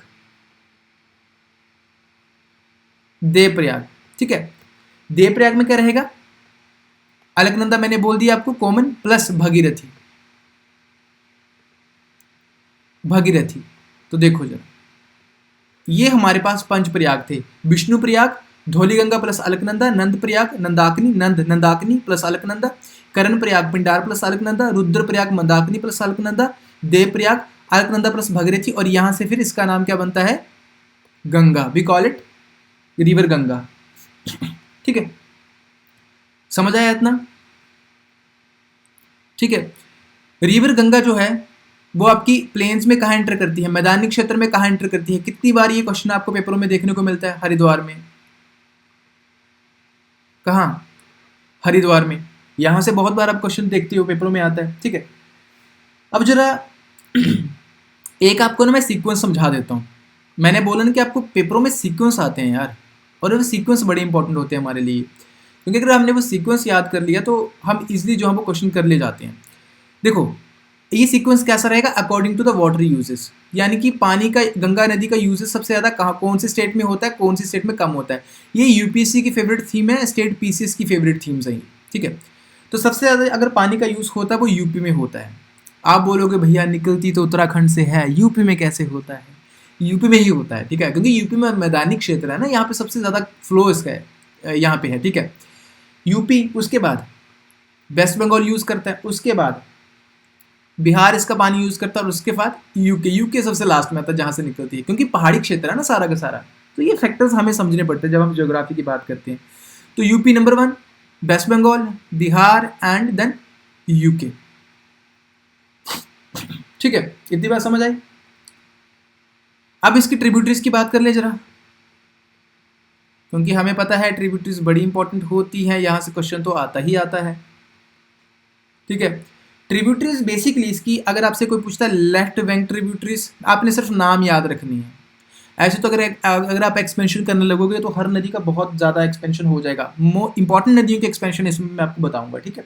देवप्रयाग, ठीक है। देवप्रयाग में क्या रहेगा, अलकनंदा मैंने बोल दिया आपको कॉमन प्लस भगीरथी, भगीरथी। तो देखो जरा, ये हमारे पास पंच प्रयाग थे, Vishnu Prayag, Dhauliganga plus Alaknanda, Nand Prayag, Nandakini, Nand Nandakini plus Alaknanda, Karan Prayag Pindar plus Alaknanda, Rudra Prayag Mandakini plus Alaknanda, Dev Prayag Alaknanda plus Bhagirathi, और यहां से फिर इसका नाम क्या बनता है, Ganga, we call it river Ganga, ठीक है। समझ आया इतना, ठीक है। रिवर गंगा जो है वो आपकी प्लेन्स में कहाँ एंटर करती है, मैदानी क्षेत्र में कहाँ एंटर करती है। कितनी बार ये क्वेश्चन आपको पेपरों में देखने को मिलता है, हरिद्वार में, कहाँ, हरिद्वार में, यहां से बहुत बार आप क्वेश्चन देखते हो पेपरों में आता है, ठीक है। अब जरा एक आपको ना मैं सीक्वेंस समझा देता हूँ। मैंने बोला ना कि आपको पेपरों में सीक्वेंस आते हैं यार, और वो सीक्वेंस बड़े इंपॉर्टेंट होते हैं हमारे लिए, क्योंकि अगर हमने वो सीक्वेंस याद कर लिया तो हम इजीली जो है वो क्वेश्चन कर ले जाते हैं। देखो ये सीक्वेंस कैसा रहेगा, according to the water uses, यानी कि पानी का, गंगा नदी का यूजेस सबसे ज़्यादा कहाँ, कौन से स्टेट में होता है, कौन सी स्टेट में कम होता है। ये यूपीएससी की फेवरेट थीम है, स्टेट पीसीएस की फेवरेट थीम्स है, ठीक है। तो सबसे ज़्यादा अगर पानी का यूज़ होता है वो यूपी में होता है। आप बोलोगे भैया निकलती तो उत्तराखंड से है, यूपी में कैसे होता है, यूपी में ही होता है, ठीक है, क्योंकि यूपी में मैदानी क्षेत्र है ना, यहाँ पे सबसे ज़्यादा फ्लो इसका है, यहाँ पे है, ठीक है। यूपी, उसके बाद वेस्ट बंगाल यूज़ करता है, उसके बाद बिहार इसका पानी यूज़ करता है, और उसके बाद यूके, यूके सबसे लास्ट में आता है जहाँ से निकलती है, क्योंकि पहाड़ी क्षेत्र है ना सारा का सारा। तो ये फैक्टर्स हमें समझने पड़ते हैं जब हम ज्योग्राफी की बात करते हैं। तो UP number 1, West Bengal, Bihar and then UK, ठीक है। इतनी बात समझ आई। अब इसकी ट्रिब्यूटरीज की बात कर ले जरा, क्योंकि हमें पता है ट्रिब्यूटरीज बड़ी इंपॉर्टेंट होती है, यहाँ से क्वेश्चन तो आता ही आता है, ठीक है। ट्रिब्यूटरीज बेसिकली इसकी, अगर आपसे कोई पूछता है लेफ्ट बैंक ट्रिब्यूटरीज, आपने सिर्फ नाम याद रखनी है। ऐसे तो अगर आप एक्सपेंशन करने लगोगे तो हर नदी का बहुत ज़्यादा एक्सपेंशन हो जाएगा। इंपॉर्टेंट नदियों के एक्सपेंशन इसमें मैं आपको बताऊंगा, ठीक है।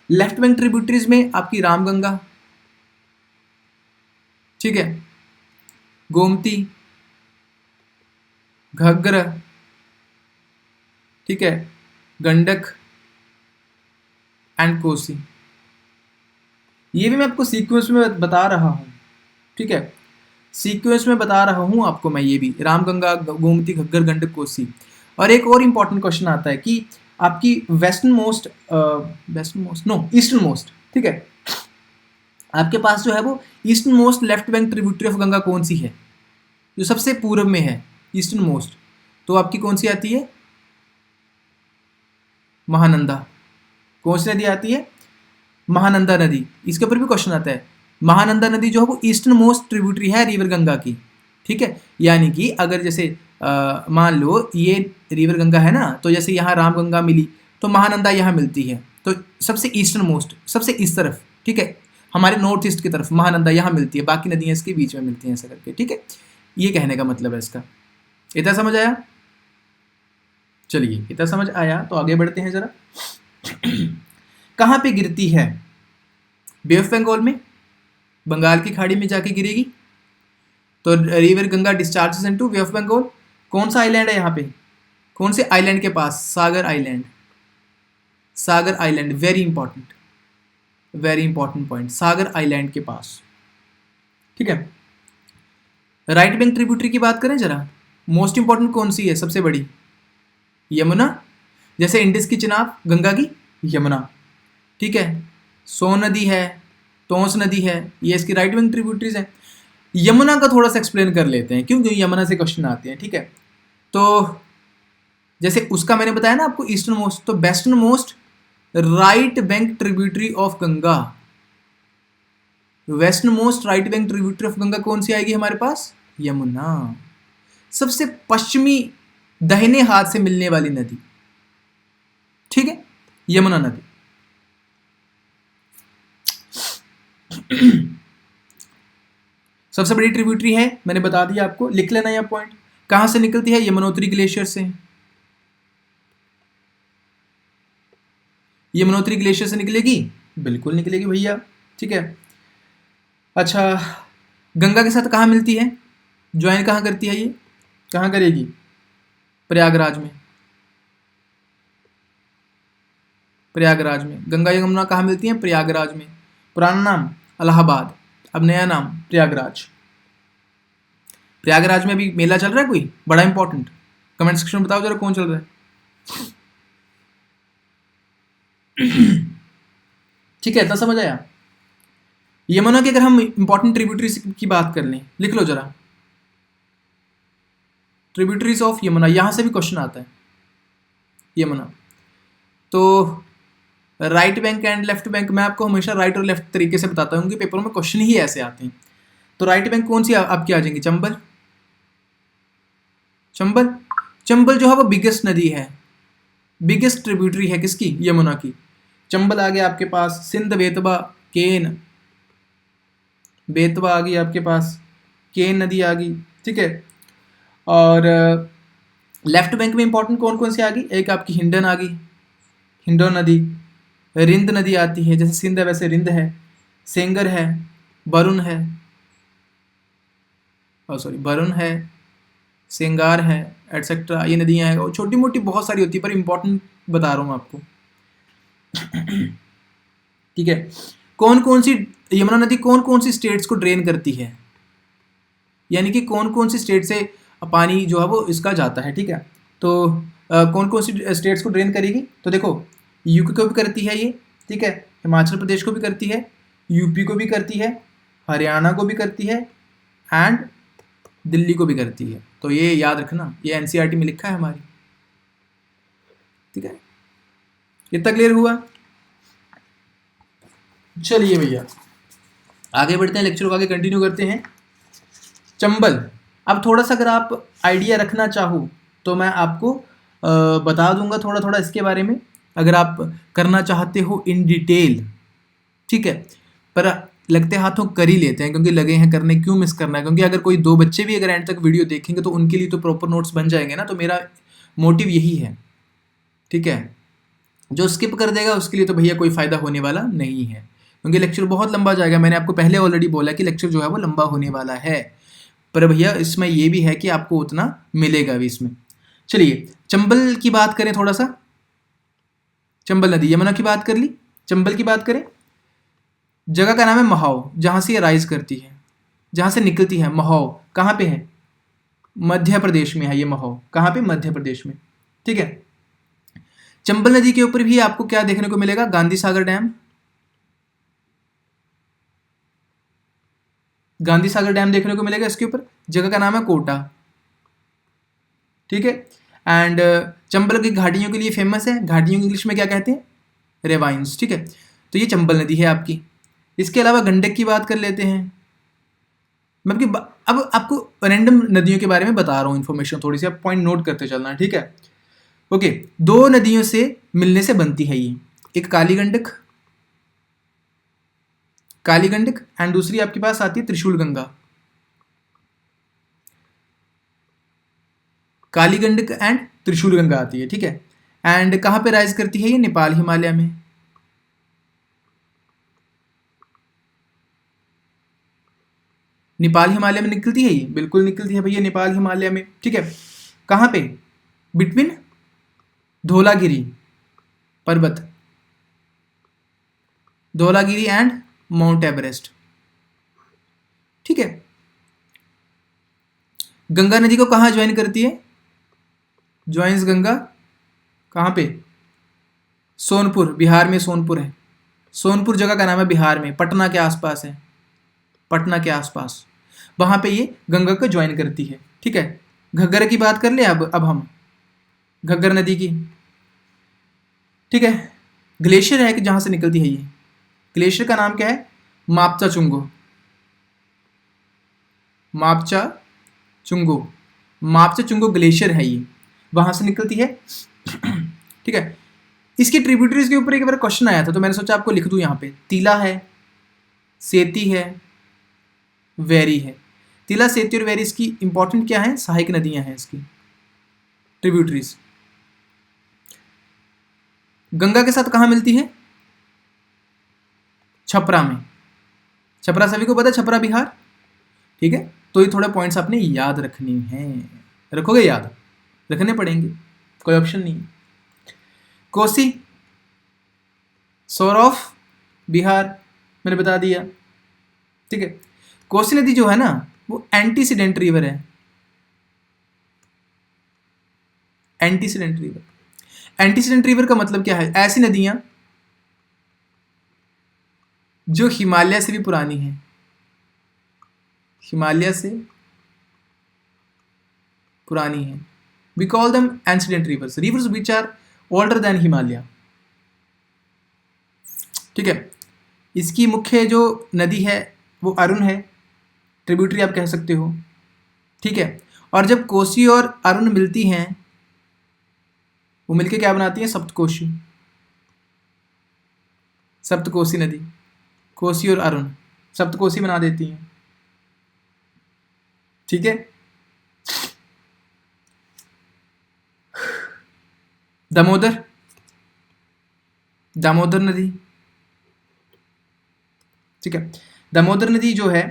लेफ्ट बैंक ट्रिब्यूटरीज में आपकी रामगंगा, ठीक है, गोमती, घग्गर, ठीक है, गंडक एंड कोसी। ये भी मैं आपको सीक्वेंस में बता रहा हूँ, ठीक है, सीक्वेंस में बता रहा हूँ आपको मैं, ये भी रामगंगा, गोमती, घग्गर, गंडक, कोसी। और एक और इंपॉर्टेंट क्वेश्चन आता है कि आपकी ईस्टर्न मोस्ट, ठीक है, आपके पास जो है वो eastern most left bank tributary of Ganga कौन सी है, जो सबसे पूर्व में है, ईस्टर्न मोस्ट, तो आपकी कौन सी आती है, महानंदा। कौन सी नदी आती है, महानंदा नदी। इसके ऊपर भी क्वेश्चन आता है। महानंदा नदी जो है वो ईस्टर्न मोस्ट ट्रिब्यूटरी है रिवर गंगा की, ठीक है। यानी कि अगर जैसे मान लो ये रिवर गंगा है ना, तो जैसे यहाँ रामगंगा मिली तो महानंदा यहाँ मिलती है, तो सबसे ईस्टर्न मोस्ट, सबसे इस तरफ, ठीक है, हमारे नॉर्थ ईस्ट की तरफ महानंदा यहाँ मिलती है, बाकी नदियाँ इसके बीच में मिलती हैं ऐसा करके, ठीक है। ये कहने का मतलब है इसका। इतना समझ आया, चलिए इतना समझ आया तो आगे बढ़ते हैं जरा। कहाँ पे गिरती है, बे ऑफ बंगाल में, बंगाल की खाड़ी में जाके गिरेगी, तो river Ganga discharges into Bay of Bengal. कौन सा आइलैंड है यहाँ पे, कौन से आइलैंड के पास, सागर आइलैंड, सागर आइलैंड, वेरी इंपॉर्टेंट पॉइंट, सागर आइलैंड के पास, ठीक है। राइट बैंक ट्रिब्यूटरी की बात करें जरा, मोस्ट इंपॉर्टेंट कौन सी है, सबसे बड़ी, यमुना, जैसे इंडिस की चिनाब, गंगा की यमुना, ठीक है। सोन नदी है, तोंस नदी है, ये इसकी राइट बैंक ट्रिब्यूटरीज हैं। यमुना का थोड़ा सा एक्सप्लेन कर लेते हैं, क्योंकि यमुना से क्वेश्चन आते हैं, ठीक है। तो जैसे उसका मैंने बताया ना आपको ईस्टर्न मोस्ट, तो western most right bank tributary of Ganga, western most right bank tributary of Ganga कौन सी आएगी हमारे पास? यमुना। सबसे पश्चिमी दाहिने हाथ से मिलने वाली नदी, ठीक है, यमुना नदी। सबसे बड़ी ट्रिब्यूटरी है, मैंने बता दिया आपको, लिख लेना यह पॉइंट। कहां से निकलती है? यमुनोत्री ग्लेशियर से। यमुनोत्री ग्लेशियर से निकलेगी, बिल्कुल निकलेगी भैया, ठीक है। अच्छा, गंगा के साथ कहाँ मिलती है, ज्वाइन कहाँ करती है, ये कहाँ करेगी? प्रयागराज में। प्रयागराज में गंगा यमुना कहाँ मिलती हैं? प्रयागराज में। पुराना नाम इलाहाबाद, अब नया नाम प्रयागराज। प्रयागराज में अभी मेला चल रहा है कोई बड़ा इंपॉर्टेंट? कमेंट सेक्शन में बताओ जरा कौन चल रहा है। ठीक है, इतना समझ आया। यमुना की अगर हम इंपॉर्टेंट ट्रिब्यूटरीज की बात कर लें, लिख लो जरा, ट्रिब्यूटरीज ऑफ यमुना, यहां से भी क्वेश्चन आता है यमुना। तो right bank and left bank, मैं आपको हमेशा राइट और लेफ्ट तरीके से बताता हूँ कि पेपरों में क्वेश्चन ही ऐसे आते हैं। तो राइट बैंक कौन सी आपकी आ जाएंगी? चंबल। चंबल, चंबल जो है वो बिगेस्ट नदी है, बिगेस्ट ट्रिब्यूटरी है किसकी? यमुना की। चंबल आ गया आपके पास, सिंध, बेतवा, केन, बेतवा आ गई आपके पास, केन नदी आ गई, ठीक है। और लेफ्ट बैंक में इंपॉर्टेंट कौन कौन सी आ गई? एक आपकी हिंडन आ गई, हिंडन नदी, रिंद नदी आती है, जैसे सिंध है वैसे रिंद है, सेंगर है, वरुण है, सॉरी वरुण है, सेंगार है, एटसेट्रा, ये नदियां हैं। और छोटी मोटी बहुत सारी होती है, पर इंपॉर्टेंट बता रहा हूँ आपको। ठीक है, कौन कौन सी यमुना नदी कौन कौन सी स्टेट्स को ड्रेन करती है, यानी कि कौन कौन सी स्टेट से पानी जो है वो इसका जाता है, ठीक है। तो कौन कौन सी स्टेट्स को ड्रेन करेगी? तो देखो, यूपी को भी करती है ये, ठीक है, हिमाचल प्रदेश को भी करती है, यूपी को भी करती है, हरियाणा को भी करती है, एंड दिल्ली को भी करती है। तो ये याद रखना, ये एनसीईआरटी में लिखा है हमारी, ठीक है। इतना क्लियर हुआ? चलिए भैया आगे बढ़ते हैं, लेक्चर को आगे कंटिन्यू करते हैं। चंबल, अब थोड़ा सा अगर आप आइडिया रखना चाहो तो मैं आपको बता दूंगा थोड़ा थोड़ा इसके बारे में, अगर आप करना चाहते हो इन डिटेल, ठीक है। पर लगते हाथों कर ही लेते हैं, क्योंकि लगे हैं करने, क्यों मिस करना है? क्योंकि अगर कोई दो बच्चे भी अगर एंड तक वीडियो देखेंगे तो उनके लिए तो प्रॉपर नोट्स बन जाएंगे ना, तो मेरा मोटिव यही है, ठीक है। जो स्किप कर देगा उसके लिए तो भैया कोई फ़ायदा होने वाला नहीं है, क्योंकि लेक्चर बहुत लंबा जाएगा। मैंने आपको पहले ऑलरेडी बोला कि लेक्चर जो है वो लंबा होने वाला है, पर भैया इसमें ये भी है कि आपको उतना मिलेगा भी इसमें। चलिए चंबल की बात करें थोड़ा सा, चंबल नदी, यमुना की बात कर ली, चंबल की बात करें। जगह का नाम है महाव, जहाँ से ये राइज करती है, जहाँ से निकलती है। महाव कहाँ पे है? मध्य प्रदेश में है ये महाव, कहाँ पे? मध्य प्रदेश में, ठीक है। चंबल नदी के ऊपर भी आपको क्या देखने को मिलेगा? गांधी सागर डैम, गांधी सागर डैम देखने को मिलेगा इसके ऊपर। जगह का नाम है कोटा, ठीक है। एंड चंबल की घाटियों के लिए फेमस है, घाटियों की इंग्लिश में क्या कहते हैं? रेवाइंस, ठीक है। तो ये चंबल नदी है आपकी। इसके अलावा गंडक की बात कर लेते हैं। मैं अब आपको रैंडम नदियों के बारे में बता रहा हूँ इन्फॉर्मेशन, थोड़ी सी आप पॉइंट नोट करते चलना, ठीक है। ओके, दो नदियों से मिलने से बनती है ये, एक काली गंडक, काली गंडक, एंड दूसरी आपके पास आती है त्रिशूल गंगा। काली गंडक एंड त्रिशूल गंगा आती है, ठीक है। एंड कहाँ पे राइज करती है ये? नेपाल हिमालय में। नेपाल हिमालय में निकलती है ये, बिल्कुल निकलती है भैया नेपाल हिमालय में, ठीक है। कहाँ पे? बिटवीन धौलागिरी पर्वत, धौलागिरी एंड माउंट एवरेस्ट, ठीक है। गंगा नदी को कहाँ ज्वाइन करती है? ज्वाइंस गंगा कहाँ पे? सोनपुर, बिहार में सोनपुर है। सोनपुर जगह का नाम है बिहार में, पटना के आसपास है, पटना के आसपास। वहाँ पे ये गंगा को ज्वाइन करती है। ठीक है, घग्गर की बात कर ले अब हम घग्गर नदी की। ठीक है, ग्लेशियर है कि जहाँ से निकलती है ये, ग्लेशियर का नाम क्या है? मापचा चुंगो। मापचा चुंगो, मापचा चुंगो ग्लेशियर है ये, वहाँ से निकलती है। ठीक है, इसकी ट्रिब्यूटरीज के ऊपर एक बार क्वेश्चन आया था तो मैंने सोचा आपको लिख दूं यहाँ पे। तिला है, सेती है, वेरी है। तिला, सेती और वेरी इसकी इंपॉर्टेंट क्या है? सहायक नदियां हैं इसकी, ट्रिब्यूटरीज। गंगा के साथ कहाँ मिलती है? छपरा में। छपरा सभी को पता है, छपरा बिहार। ठीक है, तो ये थोड़े पॉइंट्स आपने याद रखने हैं। रखोगे? याद रखने पड़ेंगे, कोई ऑप्शन नहीं है। कोसी, सोर ऑफ बिहार, मैंने बता दिया। ठीक है, कोसी नदी जो है ना वो एंटीसीडेंट रिवर है। एंटीसीडेंट रिवर, एंटीसीडेंट रिवर का मतलब क्या है? ऐसी नदियां जो हिमालय से भी पुरानी हैं, हिमालय से पुरानी है। We call them ancient rivers, rivers which are older than Himalaya. ठीक है, इसकी मुख्य जो नदी है वो अरुण है, ट्रिब्यूटरी आप कह सकते हो। ठीक है, और जब कोसी और अरुण मिलती हैं वो मिलके क्या बनाती हैं? सप्तकोशी, सप्तकोशी नदी। कोसी और अरुण सप्तकोशी बना देती हैं। ठीक है, दामोदर, दामोदर नदी। ठीक है, दामोदर नदी जो है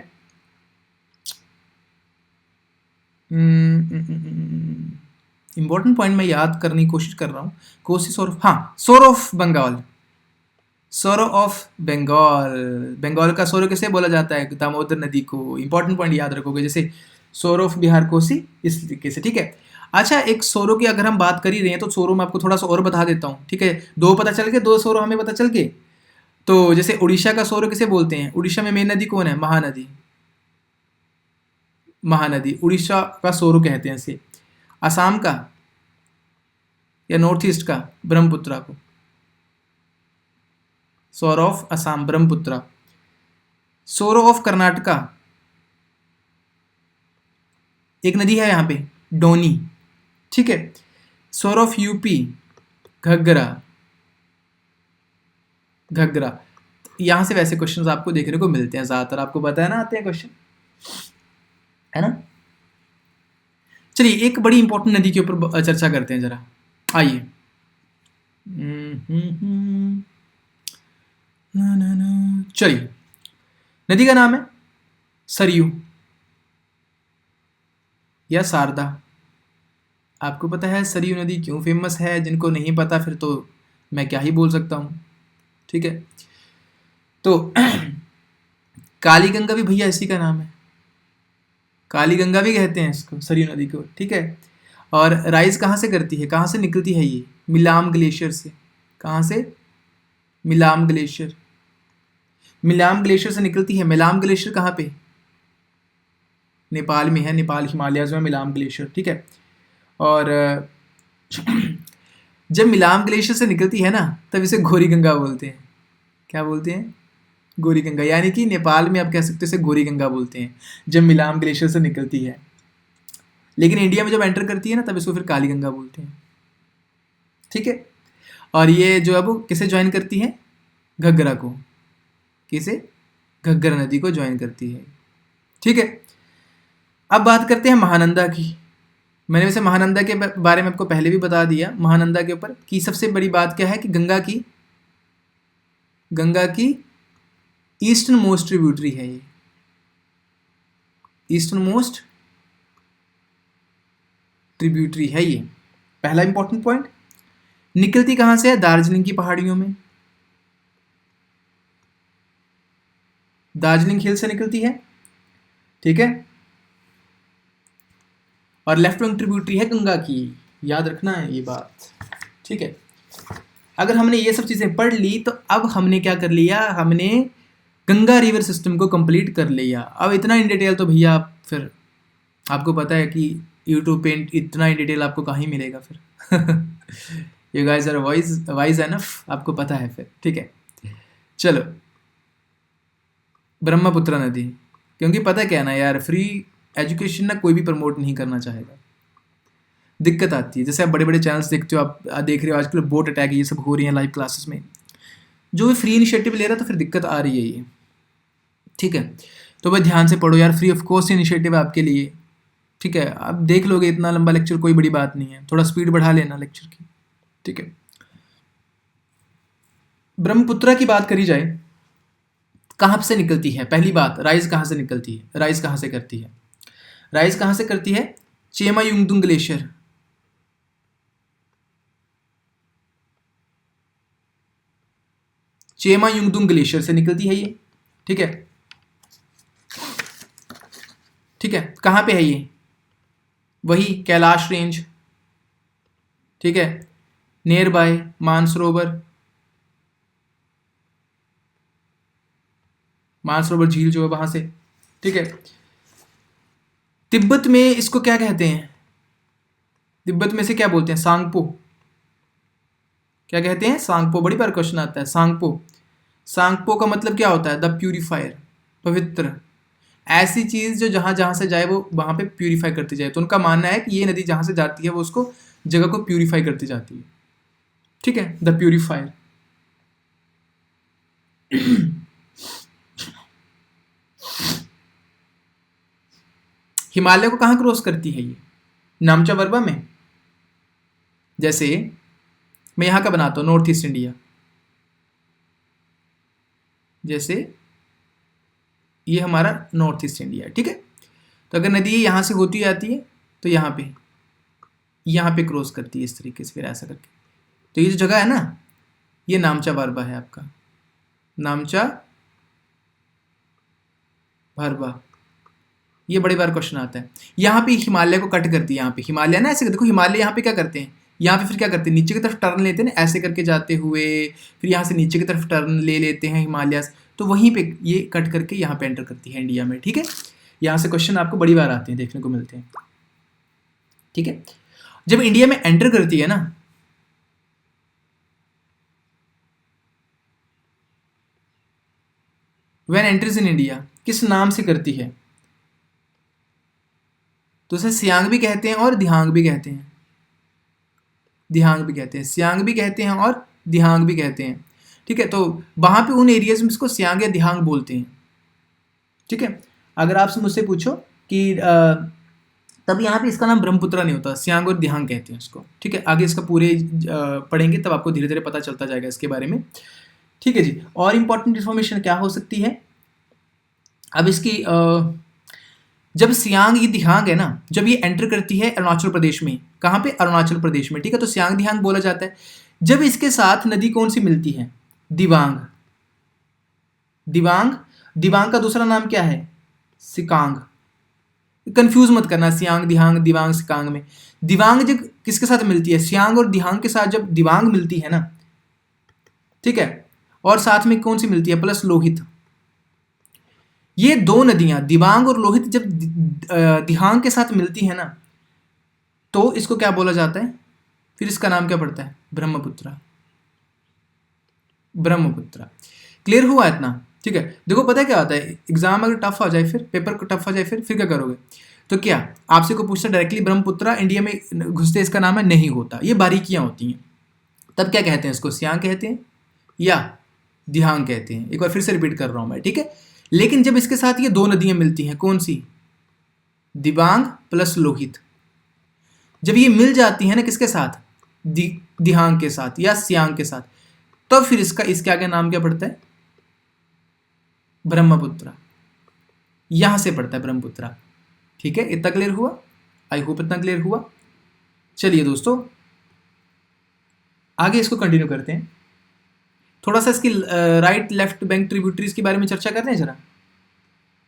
इंपॉर्टेंट पॉइंट मैं याद करने की कोशिश कर रहा हूँ। कोसी, सोर, हाँ, सोर ऑफ बंगाल, सोरो ऑफ बंगाल। बंगाल का सोरो किसे बोला जाता है? दामोदर नदी को। इंपॉर्टेंट पॉइंट याद रखोगे, जैसे सोरो ऑफ बिहार कोसी, इस तरीके से। ठीक है, अच्छा, एक सोरो की अगर हम बात कर ही रहे हैं तो सोरो मैं आपको थोड़ा सा और बता देता हूँ। ठीक है, दो पता चल गए, दो सोरो हमें पता चल गए। तो जैसे उड़ीसा का सोरो किसे बोलते हैं? उड़ीसा में मेन नदी कौन है? महानदी, महानदी उड़ीसा का सोरो कहते हैं इसे। असम का या नॉर्थ ईस्ट का? ब्रह्मपुत्रा को, सोरो ऑफ असम ब्रह्मपुत्रा। सोरो ऑफ कर्नाटका, एक नदी है यहाँ पे, डोनी। ठीक है, सोरो ऑफ यूपी, घग्गरा, घग्गरा। यहां से वैसे क्वेश्चंस आपको देखने को मिलते हैं ज्यादातर, आपको पता है ना, आते हैं क्वेश्चन, है ना। चलिए एक बड़ी इंपॉर्टेंट नदी के ऊपर चर्चा करते हैं जरा, आइए। चलिए, नदी का नाम है सरयू या शारदा। आपको पता है सरयू नदी क्यों फेमस है? जिनको नहीं पता फिर तो मैं क्या ही बोल सकता हूँ। ठीक है, तो काली गंगा भी भैया इसी का नाम है, काली गंगा भी कहते हैं इसको, सरयू नदी को। ठीक है, और राइज कहाँ से करती है, कहाँ से निकलती है ये? मिलाम ग्लेशियर से। कहाँ से? मिलाम ग्लेशियर, मिलाम ग्लेशियर से निकलती है। मिलाम ग्लेशियर कहाँ पे? नेपाल में है, नेपाल हिमालयाज में मिलाम ग्लेशियर। ठीक है, और जब मिलाम ग्लेशियर से निकलती है ना तब इसे गौरी गंगा बोलते हैं। क्या बोलते हैं? गौरी गंगा, यानी कि नेपाल में आप कह सकते हो इसे गौरी गंगा बोलते हैं जब मिलाम ग्लेशियर से निकलती है। लेकिन इंडिया में जब एंटर करती है ना तब इसको फिर काली गंगा बोलते हैं। ठीक है, और ये जो है वो किसे ज्वाइन करती है? घग्गरा को। किसे? घग्गर नदी को ज्वाइन करती है। ठीक है, अब बात करते हैं महानंदा की। मैंने वैसे महानंदा के बारे में आपको पहले भी बता दिया, महानंदा के ऊपर की सबसे बड़ी बात क्या है कि गंगा की ईस्टर्न मोस्ट ट्रिब्यूटरी है ये, ईस्टर्न मोस्ट ट्रिब्यूटरी है ये। पहला इंपॉर्टेंट पॉइंट। निकलती कहां से है? दार्जिलिंग की पहाड़ियों में, दार्जिलिंग हिल से निकलती है। ठीक है, और लेफ्ट विंग ट्रिब्यूटरी है गंगा की, याद रखना है ये बात। ठीक है, अगर हमने ये सब चीजें पढ़ ली तो अब हमने क्या कर लिया? हमने गंगा रिवर सिस्टम को कंप्लीट कर लिया। अब इतना इन डिटेल तो भैया आप फिर आपको पता है कि यूट्यूब पे इतना इन डिटेल आपको कहाँ ही मिलेगा फिर। You guys are wise enough, आपको पता है फिर, ठीक है। चलो, ब्रह्मपुत्र नदी, क्योंकि पता क्या है ना यार, फ्री एजुकेशन ना कोई भी प्रमोट नहीं करना चाहेगा, दिक्कत आती है। जैसे आप बड़े बड़े चैनल्स देखते हो, आप देख रहे हो आजकल बोट अटैक ये सब हो रही हैं लाइव क्लासेस में, जो भी फ्री इनिशिएटिव ले रहा तो फिर दिक्कत आ रही है ये, ठीक है। तो भाई ध्यान से पढ़ो यार, फ्री ऑफ कॉस्ट इनिशिएटिव है आपके लिए, ठीक है। आप देख लोगे, इतना लंबा लेक्चर कोई बड़ी बात नहीं है, थोड़ा स्पीड बढ़ा लेना लेक्चर की, ठीक है। ब्रह्मपुत्र की बात करी जाए, कहाँ से निकलती है, पहली बात, राइज कहाँ से निकलती है, राइज कहाँ से करती है, राइज कहाँ से करती है, चेमा युंगदुंग ग्लेशियर, चेमा युंगदुंग ग्लेशियर से निकलती है ये, ठीक है, ठीक है। कहाँ पे है ये, वही कैलाश रेंज, ठीक है, नियर बाय मानसरोवर, मानसरोवर झील जो है वहां से, ठीक है। तिब्बत में इसको क्या कहते हैं, तिब्बत में से क्या बोलते हैं, सांगपो, क्या कहते हैं, सांगपो। बड़ी बार क्वेश्चन आता है, सांगपो, सांगपो का मतलब क्या होता है, द प्यूरिफायर, पवित्र, ऐसी चीज जो जहां जहां से जाए वो वहां पे प्यूरिफाई करती जाए। तो उनका मानना है कि ये नदी जहां से जाती है वो उसको जगह को प्यूरिफाई करती जाती है, ठीक है, द प्यूरिफायर। हिमालय को कहाँ क्रॉस करती है ये, नामचा वर्बा में। जैसे मैं यहाँ का बनाता हूँ नॉर्थ ईस्ट इंडिया, जैसे ये हमारा नॉर्थ ईस्ट इंडिया है, ठीक है। तो अगर नदी यहाँ से होती जाती है तो यहाँ पे क्रॉस करती है इस तरीके से, फिर ऐसा करके। तो ये जो जगह है ना, ये नामचा वर्बा है आपका, नामचा वर्बा। ये बड़ी बार क्वेश्चन आता है। यहाँ पे हिमालय को कट करती है, यहाँ पे हिमालय ना ऐसे देखो, हिमालय यहाँ पे क्या करते हैं, यहाँ पे फिर क्या करते हैं, नीचे की तरफ टर्न लेते हैं ना ऐसे करके जाते हुए, फिर यहाँ से नीचे की तरफ टर्न ले लेते हैं हिमालय, तो वहीं पे ये कट करके यहाँ पे एंटर करती है इंडिया में, ठीक है। यहाँ से क्वेश्चन आपको बड़ी बार आते हैं, देखने को मिलते हैं, ठीक है। जब इंडिया में एंटर करती है ना, व्हेन एंट्रीज इन इंडिया, किस नाम से करती है, तो उसे सियांग भी कहते हैं और दिहांग भी कहते हैं, दिहांग भी कहते हैं, सियांग भी कहते हैं और दिहांग भी कहते हैं, ठीक है। तो वहां पे उन एरियाज में इसको सियांग या दिहांग बोलते हैं, ठीक है। अगर आपसे मुझसे पूछो कि तब यहाँ पे इसका नाम ब्रह्मपुत्र नहीं होता, सियांग और दिहांग कहते हैं इसको, ठीक है। आगे इसका पूरे पढ़ेंगे तब आपको धीरे धीरे पता चलता जाएगा इसके बारे में, ठीक है जी। और इंपॉर्टेंट इन्फॉर्मेशन क्या हो सकती है, अब इसकी जब सियांग ये दिहांग है ना, जब ये एंटर करती है अरुणाचल प्रदेश में, कहाँ पे, अरुणाचल प्रदेश में, ठीक है, तो सियांग दिहांग बोला जाता है। जब इसके साथ नदी कौन सी मिलती है, दिबांग, दिबांग, दिबांग का दूसरा नाम क्या है, सिकांग। कंफ्यूज मत करना, सियांग दिहांग दिबांग सिकांग में। दिबांग जब किसके साथ मिलती है, सियांग और दिहांग के साथ जब दिबांग मिलती है ना, ठीक है, और साथ में कौन सी मिलती है, प्लस लोहित। ये दो नदियां दिबांग और लोहित जब दिहांग के साथ मिलती है ना, तो इसको क्या बोला जाता है, फिर इसका नाम क्या पड़ता है, ब्रह्मपुत्र, ब्रह्मपुत्र। क्लियर हुआ इतना, ठीक है। देखो पता है क्या होता है, एग्जाम अगर टफ आ जाए, फिर पेपर टफ आ जाए, फिर क्या करोगे, तो क्या आपसे को पूछता डायरेक्टली ब्रह्मपुत्र इंडिया में घुसते इसका नाम है, नहीं होता, ये बारीकियां होती हैं। तब क्या कहते हैं इसको, सियांग कहते हैं या दिहांग कहते हैं। एक बार फिर से रिपीट कर रहा हूं मैं, ठीक है। लेकिन जब इसके साथ ये दो नदियां मिलती हैं, कौन सी, दिबांग प्लस लोहित, जब ये मिल जाती है ना किसके साथ, दिहांग के साथ या सियांग के साथ, तब फिर इसके आगे नाम क्या पड़ता है, ब्रह्मपुत्र, यहां से पड़ता है ब्रह्मपुत्र, ठीक है। इतना क्लियर हुआ, आई होप इतना क्लियर हुआ। चलिए दोस्तों आगे इसको कंटिन्यू करते हैं, थोड़ा सा इसकी राइट लेफ्ट बैंक ट्रिब्यूटरीज के बारे में चर्चा करते हैं जरा।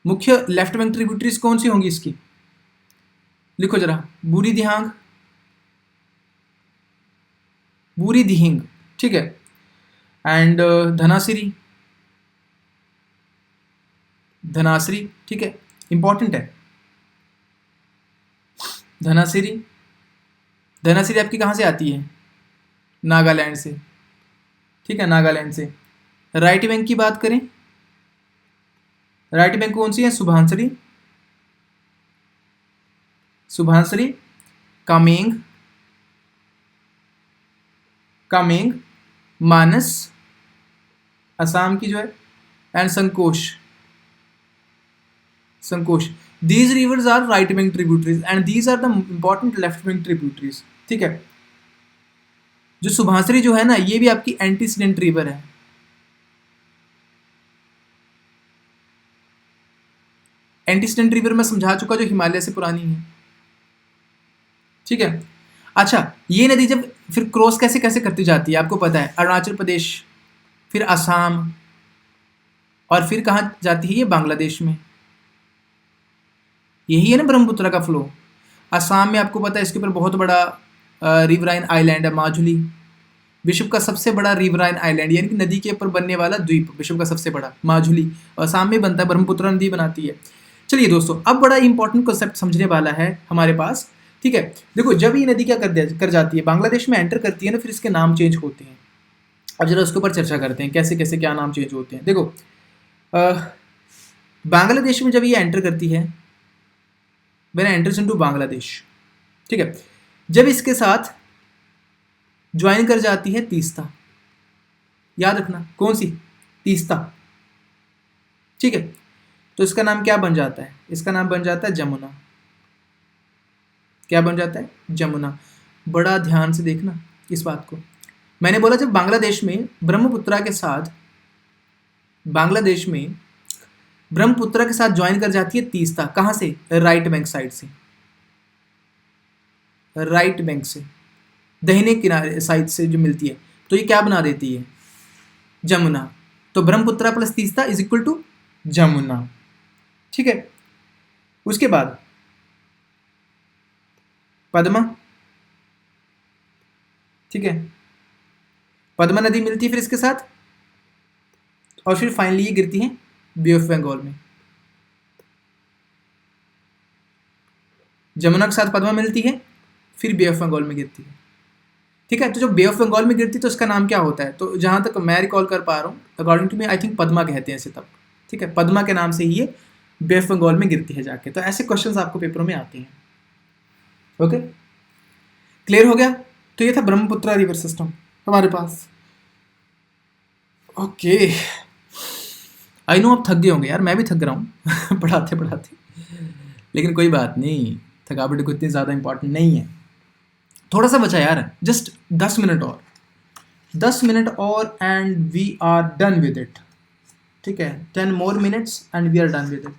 मुख्य लेफ्ट बैंक ट्रिब्यूटरीज कौन सी होंगी इसकी, लिखो जरा, बूरी दिहांग, बूरी दिहिंग, ठीक है, एंड धनासिरी, धनासरी, ठीक है, इंपॉर्टेंट है। धनासरी, धनासरी आपकी कहाँ से आती है? नागालैंड से, ठीक है, नागालैंड से। राइट बैंक की बात करें, राइट बैंक कौन सी है? सुभानसरी, सुभानसरी, कामेंग, कामेंग, मानस असम की जो है, and Sankosh, Sankosh. These rivers are right bank tributaries and these are the important left bank tributaries, ठीक है। जो सुभानसरी जो है ना, ये भी आपकी एंटीसीडेंट रिवर है। एंटीसीडेंट रिवर मैं समझा चुका, जो हिमालय से पुरानी है, ठीक है। अच्छा, ये नदी जब फिर क्रॉस कैसे कैसे करती जाती है आपको पता है? अरुणाचल प्रदेश, फिर असम, और फिर कहाँ जाती है ये? बांग्लादेश में। यही है ना ब्रह्मपुत्र का फ्लो। असम में आपको पता है इसके ऊपर बहुत बड़ा रिवराइन आइलैंड है, माजुली, विश्व का सबसे बड़ा रिवराइन आइलैंड, यानी कि नदी के ऊपर बनने वाला द्वीप, विश्व का सबसे बड़ा, माजुली। असम में बनता है, ब्रह्मपुत्र नदी बनाती है। चलिए दोस्तों, अब बड़ा इंपॉर्टेंट कॉन्सेप्ट समझने वाला है हमारे पास, ठीक है। देखो, जब ये नदी क्या कर जाती है, बांग्लादेश में एंटर करती है ना, फिर इसके नाम चेंज होते हैं। अब जरा उसके ऊपर चर्चा करते हैं, कैसे कैसे क्या नाम चेंज होते हैं। देखो, बांग्लादेश में जब ये एंटर करती है, व्हेन एंटर्स इनटू बांग्लादेश, ठीक है, जब इसके साथ ज्वाइन कर जाती है तीस्ता, याद रखना कौन सी? तीस्ता, ठीक है। तो इसका नाम क्या बन जाता है? इसका नाम बन जाता है जमुना। क्या बन जाता है? जमुना। बड़ा ध्यान से देखना इस बात को। मैंने बोला जब बांग्लादेश में ब्रह्मपुत्रा के साथ, बांग्लादेश में ब्रह्मपुत्रा के साथ ज्वाइन कर जाती है तीस्ता, कहां से? राइट बैंक साइड से, राइट बैंक से, दाहिने किनारे साइड से जो मिलती है, तो ये क्या बना देती है? जमुना। तो Brahmaputra plus Teesta is equal to Jamuna, ठीक है। उसके बाद पद्मा, ठीक है, पद्मा नदी मिलती है फिर इसके साथ, और फिर फाइनली ये गिरती है बे ऑफ बंगाल में। जमुना के साथ पद्मा मिलती है, फिर बे ऑफ बंगाल में गिरती है, ठीक है। तो जो बे ऑफ बंगाल में गिरती है तो उसका नाम क्या होता है? तो जहां तक मैं रिकॉल कर पा रहा हूँ, according to me, I think Padma कहते हैं इसे तब, ठीक है। पद्मा के नाम से ही ये बे ऑफ बंगाल में गिरती है जाके। तो ऐसे क्वेश्चंस आपको पेपरों में आते हैं, ओके, क्लियर हो गया? तो ये था ब्रह्मपुत्रा रिवर सिस्टम हमारे पास, ओके। आई नो आप थक गए होंगे यार, मैं भी थक रहा हूँ पढ़ाते पढ़ाते, लेकिन कोई बात नहीं, थकावट को इतनी ज़्यादा इंपॉर्टेंट नहीं है। थोड़ा सा बचा यार, जस्ट 10 मिनट और, 10 मिनट और and we are done with it, ठीक है। 10 more minutes and we are done with it.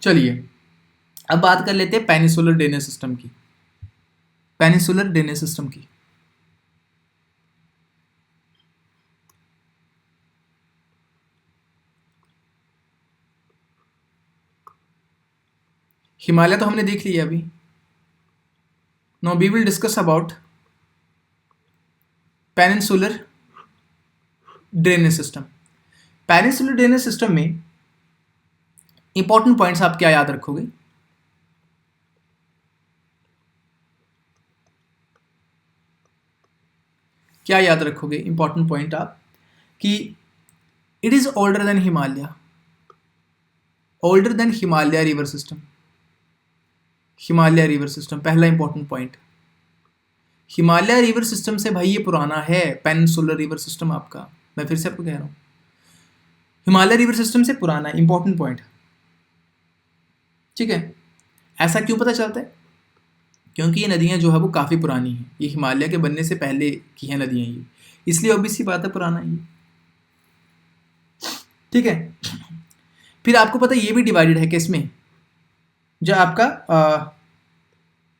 चलिए अब बात कर लेते हैं पेनिसुलर ड्रेनेज सिस्टम की, पेनिसुलर ड्रेनेज सिस्टम की। हिमालय तो हमने देख लिया अभी। Now we will discuss about peninsular drainage system. Peninsular drainage system में इंपॉर्टेंट पॉइंट्स आप क्या याद रखोगे? क्या याद रखोगे इंपॉर्टेंट पॉइंट आप? कि it is older than Himalaya, older than Himalaya river system. Himalaya river system पहला important point. Himalaya river system से भाई ये पुराना है पेनिनसुलर रिवर सिस्टम आपका, मैं फिर से आपको कह रहा हूँ, हिमालय रिवर सिस्टम से पुराना है, इंपॉर्टेंट पॉइंट, ठीक है। ऐसा क्यों पता चलता है? क्योंकि ये नदियाँ जो है वो काफ़ी पुरानी हैं, ये हिमालय के बनने से पहले की हैं नदियाँ ये, इसलिए ऑब्वियस सी बात है पुराना ये, ठीक है। फिर आपको पता है ये भी डिवाइडेड है किसमें? जो आपका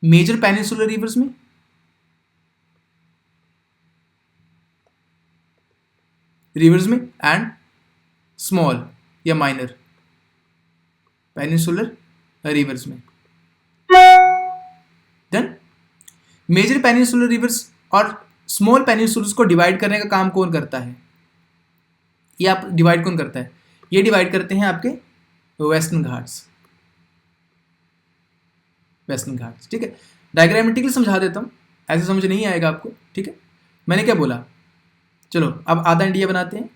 मेजर पेनिनसुलर रिवर्स में, रिवर्स में, एंड स्मॉल या माइनर पेनिनसुलर रिवर्स में। देन मेजर पेनिनसुलर रिवर्स और स्मॉल पेनिनसुलर्स को डिवाइड करने का काम कौन करता है? ये आप डिवाइड कौन करता है? ये डिवाइड करते हैं आपके वेस्टर्न घाट्स, वेस्टर्न घाट्स। ठीक है, डायग्रामेटिकली समझा देता हूँ, ऐसे समझ नहीं आएगा आपको। ठीक है, मैंने क्या बोला, चलो अब आधा इंडिया बनाते हैं।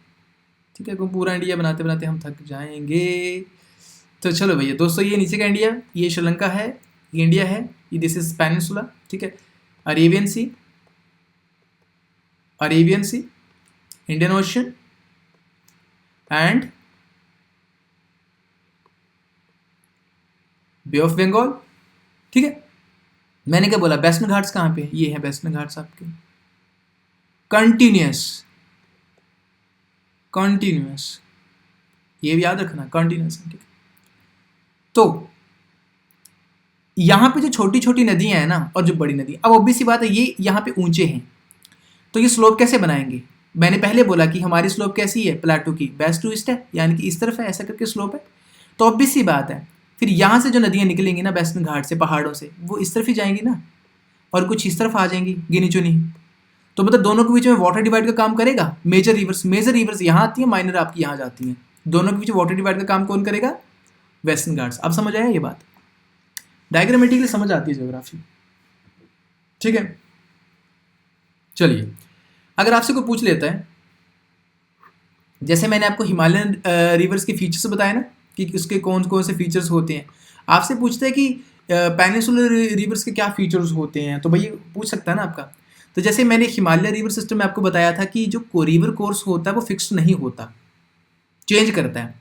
ठीक है, क्योंकि पूरा इंडिया बनाते बनाते हम थक जाएंगे। तो चलो भैया दोस्तों, ये नीचे का इंडिया, ये श्रीलंका है, ये इंडिया है, ये दिस इज पेनिनसुला। ठीक है, Arabian Sea, Arabian Sea, Indian Ocean and Bay of Bengal. ठीक है, मैंने क्या बोला, वेस्टर्न घाट्स कहाँ पे, ये है वेस्टर्न घाट्स आपके, कंटिन्यूस, कंटिन्यूस, ये भी याद रखना, कंटिन्यूस। ठीक है, तो यहाँ पे जो छोटी छोटी नदियां हैं ना और जो बड़ी नदी, अब ऑब्वियस सी बात है ये यहाँ पे ऊंचे हैं, तो ये स्लोप कैसे बनाएंगे। मैंने पहले बोला कि हमारी स्लोप कैसी है प्लेटो की, वेस्ट टू ईस्ट है, यानी कि इस तरफ है, ऐसा करके स्लोप है। तो ऑब्वियस सी बात है फिर यहाँ से जो नदियाँ निकलेंगी ना वेस्टर्न घाट से, पहाड़ों से, वो इस तरफ ही जाएंगी ना, और कुछ इस तरफ आ जाएंगी गिनी चुनी। तो मतलब दोनों के बीच में वाटर डिवाइड का काम करेगा मेजर रिवर्स यहाँ आती है, माइनर आपकी यहाँ जाती हैं, दोनों के बीच वाटर डिवाइड का काम कौन करेगा, वेस्टर्न घाट्स। अब समझ आया ये बात, डायग्रामेटिकली समझ आती है ज्योग्राफी। ठीक है, चलिए अगर आपसे कोई पूछ लेता है, जैसे मैंने आपको हिमालयन रिवर्स के फीचर्स बताया ना कि उसके कौन कौन से फीचर्स होते हैं, आपसे पूछते हैं कि पेनिनसुलर रिवर्स के क्या फीचर्स होते हैं, तो भैया पूछ सकता है ना आपका। तो जैसे मैंने हिमालय रिवर सिस्टम में आपको बताया था कि जो रिवर कोर्स होता है वो फिक्स्ड नहीं होता, चेंज करता है,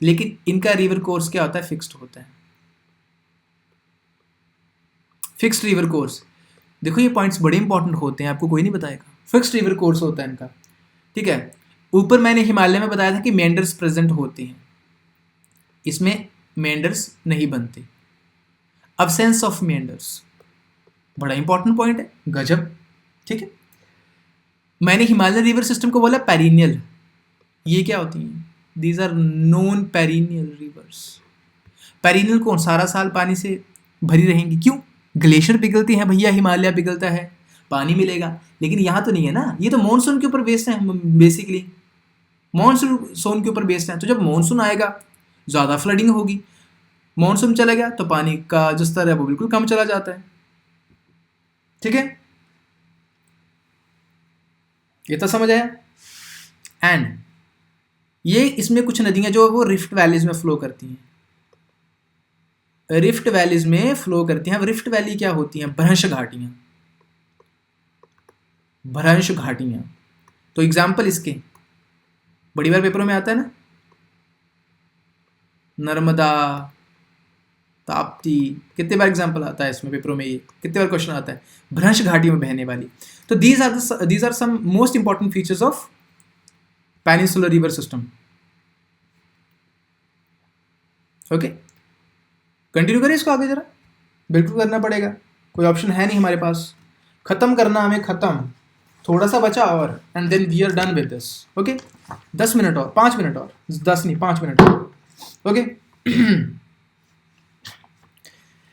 लेकिन इनका रिवर कोर्स क्या होता है, फिक्स्ड होता है, फिक्स्ड रिवर कोर्स। देखो ये पॉइंट्स बड़े इंपॉर्टेंट होते हैं, आपको कोई नहीं बताएगा, फिक्स्ड रिवर कोर्स होता है इनका। ठीक है, ऊपर मैंने हिमालय में बताया था कि मेंडर्स प्रेजेंट होते हैं, इसमें मेंडर्स नहीं बनते, अब्सेंस ऑफ मेंडर्स, बड़ा इंपॉर्टेंट पॉइंट है, गजब। ठीक है, मैंने हिमालयन रिवर सिस्टम को बोला पेरिनियल, ये क्या होती हैं, these are non perennial rivers. Perennial कौन, सारा साल पानी से भरी रहेंगी, क्यों, ग्लेशियर पिघलती हैं भैया, हिमालय पिघलता है, पानी मिलेगा, लेकिन यहाँ तो नहीं है ना, ये तो मानसून के ऊपर बेस्ड है बेसिकली, मानसून के ऊपर बेस्ड है। तो जब मानसून आएगा ज़्यादा फ्लडिंग होगी, मानसून चला गया तो पानी का जो स्तर है वो बिल्कुल कम चला जाता है। ठीक है, ये तो समझ आया। एंड ये इसमें कुछ नदियां जो वो रिफ्ट वैलीज में फ्लो करती हैं, रिफ्ट वैलीज में फ्लो करती हैं। अब रिफ्ट वैली क्या होती हैं, भ्रंश घाटियां, भ्रंश घाटियां। तो एग्जाम्पल इसके बड़ी बार पेपरों में आता है ना, नर्मदा, ताप्ती, कितने बार एग्जाम्पल आता है इसमें पेपरों में, ये कितने बार क्वेश्चन आता है, भ्रंश घाटियों में बहने वाली। तो these are some most important features of peninsular river system. Okay, continue करें इसको आगे जरा, बिल्कुल करना पड़ेगा, कोई ऑप्शन है नहीं हमारे पास, खत्म करना हमें, खत्म, थोड़ा सा बचा और, and then we are done with this. Okay, 10 minute और, 5 मिनट और, 10 नहीं 5 मिनट और। ओके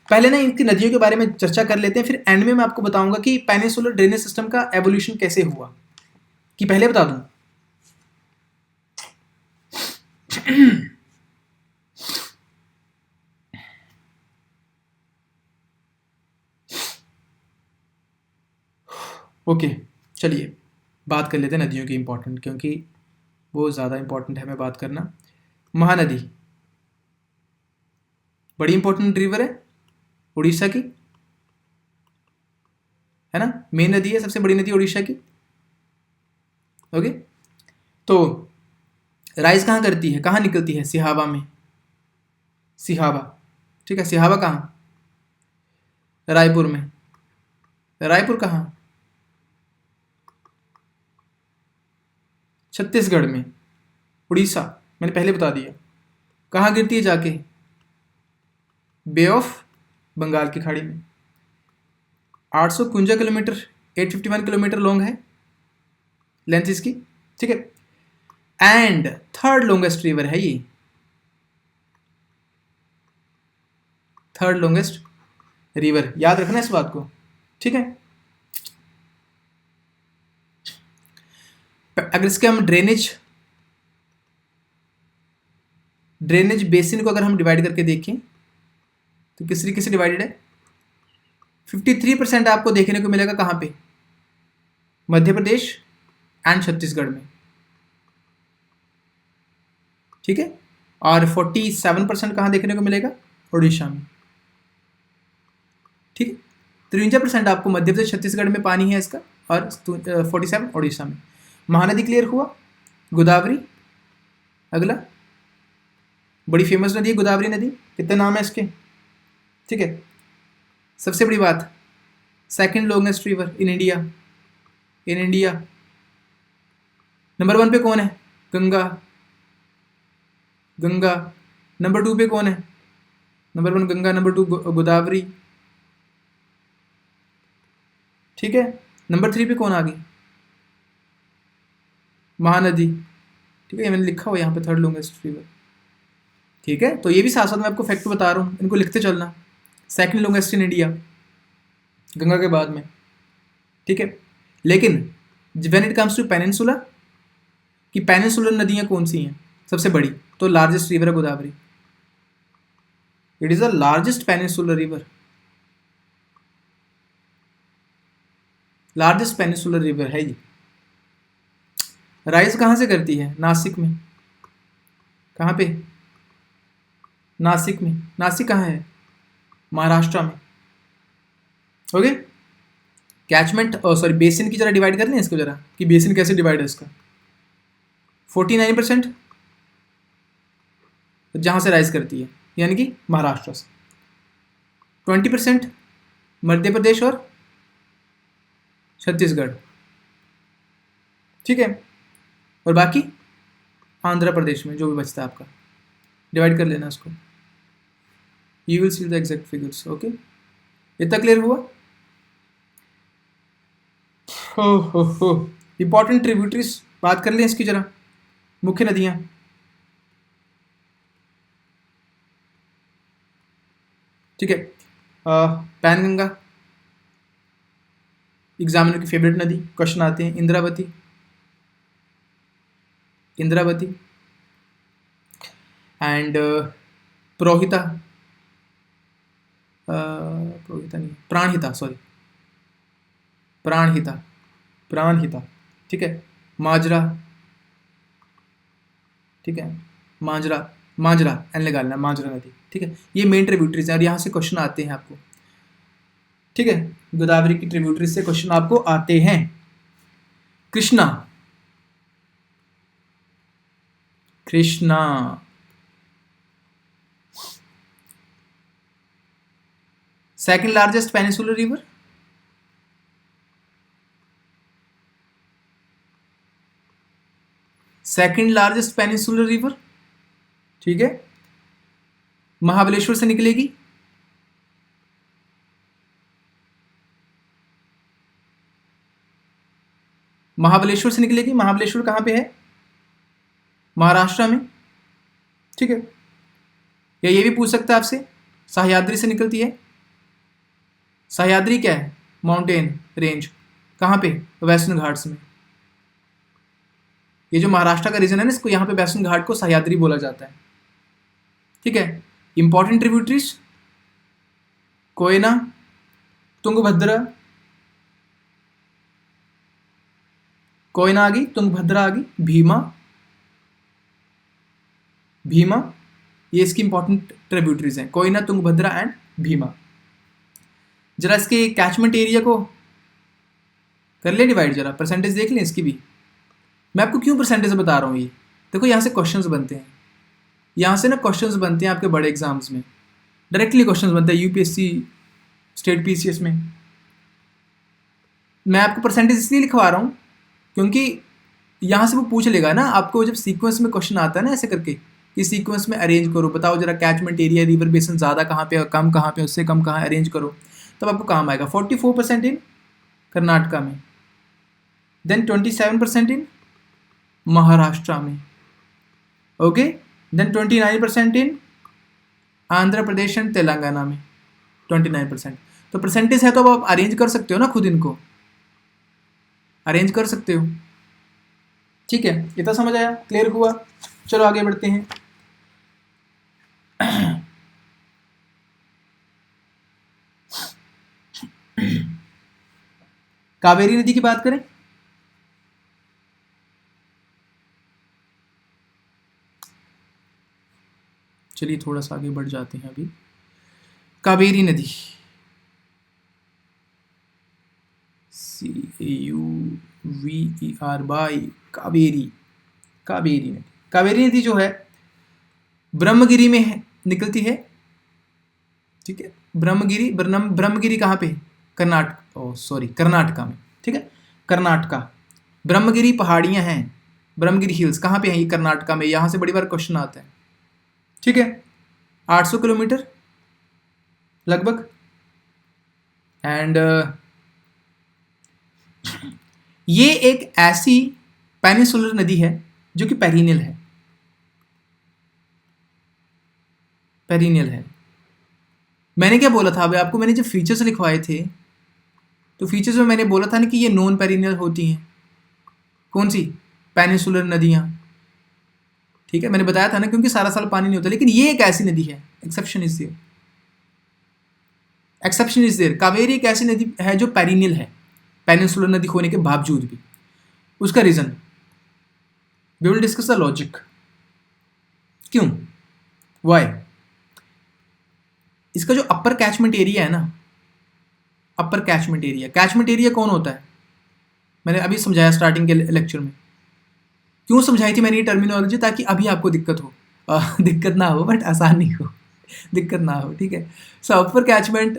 पहले ना इनकी नदियों के बारे में चर्चा कर लेते हैं, फिर एंड में मैं आपको बताऊंगा कि पेनिनसुलर ड्रेनेज सिस्टम का एवोल्यूशन कैसे हुआ, कि पहले बता दूं। ओके चलिए बात कर लेते हैं नदियों की इंपॉर्टेंट, क्योंकि वो ज़्यादा इंपॉर्टेंट है हमें बात करना। महानदी बड़ी इंपॉर्टेंट रिवर है उड़ीसा की, है ना, मेन नदी है, सबसे बड़ी नदी उड़ीसा की। ओके, तो राइज कहाँ करती है, कहाँ निकलती है, सिहावा में, सिहावा। ठीक है, सिहावा कहाँ, रायपुर में, रायपुर कहाँ, छत्तीसगढ़ में, उड़ीसा, मैंने पहले बता दिया। कहाँ गिरती है जाके, बे ऑफ बंगाल की खाड़ी में। 851 किलोमीटर, 851 किलोमीटर लॉन्ग है लेंथ इसकी। ठीक है, एंड थर्ड लॉन्गेस्ट रिवर है ये, थर्ड लॉन्गेस्ट रिवर, याद रखना इस बात को। ठीक है, अगर इसके हम ड्रेनेज ड्रेनेज बेसिन को अगर हम डिवाइड करके देखें तो किस तरीके से डिवाइडेड है, 53% आपको देखने को मिलेगा कहाँ पे, मध्य प्रदेश एंड छत्तीसगढ़ में, ठीक है। और 47% कहाँ देखने को मिलेगा, उड़ीसा में, ठीक है। 53% आपको मध्य प्रदेश छत्तीसगढ़ में पानी है इसका, और 47 उड़ीसा में। महानदी क्लियर हुआ, गोदावरी अगला, बड़ी फेमस नदी है गोदावरी नदी, कितने नाम है इसके, ठीक है। सबसे बड़ी बात, second longest river in India, number 1 पे कौन है, गंगा, नंबर 2 पे कौन है, नंबर 1 गंगा, नंबर 2 गोदावरी, ठीक है। नंबर 3 पे कौन आ गई, महानदी, ठीक है, ये मैंने लिखा हुआ यहाँ पे थर्ड लॉन्गेस्ट रिवर, ठीक है। तो ये भी साथ साथ मैं आपको फैक्ट बता रहा हूँ, इनको लिखते चलना। Second longest in India, Ganga के बाद में, ठीक है। लेकिन when it comes to peninsula, कि पेनिनसुलर नदियाँ कौन सी हैं सबसे बड़ी, तो लार्जेस्ट रिवर है Godavari, it is the largest peninsular river, largest peninsular river है ये। राइज कहाँ से करती है, नासिक में, कहाँ पे, नासिक में, नासिक कहाँ है, महाराष्ट्र में, ओके। कैचमेंट सॉरी बेसिन की जरा डिवाइड कर लें इसको जरा, कि बेसिन कैसे डिवाइड है इसका। 49% जहाँ से राइज करती है, यानी कि महाराष्ट्र से, 20% मध्य प्रदेश और छत्तीसगढ़, ठीक है। और बाकी आंध्र प्रदेश में जो भी बचता है आपका, डिवाइड कर लेना उसको, you will see the exact figures, okay. इतना क्लियर हुआ। हो इंपॉर्टेंट ट्रिब्यूटरीज बात कर लें इसकी जरा, मुख्य नदियाँ, ठीक है। पैनगंगा एग्जामिनर की फेवरेट नदी, क्वेश्चन आते हैं। इंद्रावती एंड प्रोहिता, प्रोहिता नहीं, प्राणहिता, ठीक है। माजरा, ठीक है, माजरा एन लगा लेना, माजरा नदी, ठीक है। ये मेन ट्रिब्यूटरीज हैं और यहाँ से क्वेश्चन आते हैं आपको, ठीक है। गोदावरी की ट्रिब्यूटरीज से क्वेश्चन आपको आते हैं। Krishna, second largest peninsular river, ठीक है। महाबलेश्वर से निकलेगी, महाबलेश्वर कहाँ पे है, महाराष्ट्र में, ठीक है। या ये भी पूछ सकता है आपसे, सह्याद्री से निकलती है। सह्याद्री क्या है, माउंटेन रेंज, कहाँ पे, वेस्टर्न घाट्स में। ये जो महाराष्ट्र का रीजन है ना, इसको यहाँ पे वेस्टर्न घाट को सह्याद्री बोला जाता है, ठीक है। इंपॉर्टेंट ट्रिब्यूटरीज, कोयना, तुंगभद्रा, कोयना आ गई, तुंगभद्रा आ गई, भीमा, ये इसकी इंपॉर्टेंट ट्रिब्यूटरीज हैं, कोयना, तुंगभद्रा एंड भीमा। जरा इसके कैचमेंट एरिया को कर ले डिवाइड, जरा परसेंटेज देख लें इसकी भी। मैं आपको क्यों परसेंटेज बता रहा हूँ, ये देखो यहाँ से क्वेश्चंस बनते हैं, यहाँ से ना क्वेश्चंस बनते हैं आपके बड़े एग्जाम्स में, डायरेक्टली क्वेश्चंस बनते हैं यूपीएससी, स्टेट पीसीएस में। मैं आपको परसेंटेज इसलिए लिखवा रहा हूँ क्योंकि यहाँ से वो पूछ लेगा ना आपको, जब सीक्वेंस में क्वेश्चन आता है ना ऐसे करके, कि सीक्वेंस में अरेंज करो, बताओ जरा कैचमेंट एरिया रिवर बेसिन ज़्यादा कहाँ पे और कम कहाँ पे, उससे कम कहाँ, अरेंज करो, तब आपको काम आएगा। 44% इन कर्नाटका में, देन 27% इन महाराष्ट्र में, okay, then 29% in Andhra Pradesh and Telangana में, 29%। तो परसेंटेज है तो अब आप अरेंज कर सकते हो ना, खुद इनको अरेंज कर सकते हो, ठीक है। इतना समझ आया, क्लियर हुआ। चलो आगे बढ़ते हैं। कावेरी नदी की बात करें, चलिए थोड़ा सा आगे बढ़ जाते हैं अभी। कावेरी नदी, CAUVER बाई कावेरी, कावेरी नदी। कावेरी नदी जो है ब्रह्मगिरी में है, निकलती है, ठीक है। ब्रह्मगिरी कहाँ पे है? कर्नाटक, ओ सॉरी, कर्नाटका में, ठीक है, कर्नाटका। ब्रह्मगिरी पहाड़ियाँ हैं, ब्रह्मगिरी हिल्स कहाँ पे हैं? ये कर्नाटका में। यहाँ से बड़ी बार क्वेश्चन आता है, ठीक है। 800 किलोमीटर लगभग। एंड ये एक ऐसी पेनिसुलर नदी है जो कि पेरिनियल है, पेरिनियल है। मैंने क्या बोला था अभी आपको, मैंने जब फीचर्स लिखवाए थे तो फीचर्स में मैंने बोला था ना कि ये नॉन पेरिनियल होती हैं। कौन सी? पेनिसुलर नदियाँ, ठीक है। मैंने बताया था ना, क्योंकि सारा साल पानी नहीं होता, लेकिन ये एक ऐसी नदी है, exception is there, exception is there. Kaveri एक ऐसी नदी है जो पेरिनियल है, पेनिसुलर नदी होने के बावजूद भी। उसका reason we will discuss the logic, क्यों, वाई। इसका जो अपर कैचमेंट एरिया है ना, अपर कैचमेंट एरिया कौन होता है? मैंने अभी समझाया स्टार्टिंग के लेक्चर में। क्यों समझाई थी मैंने ये टर्मिनोलॉजी? ताकि अभी आपको दिक्कत हो, दिक्कत ना हो, बट आसानी हो, दिक्कत ना हो, ठीक है। सो अपर कैचमेंट,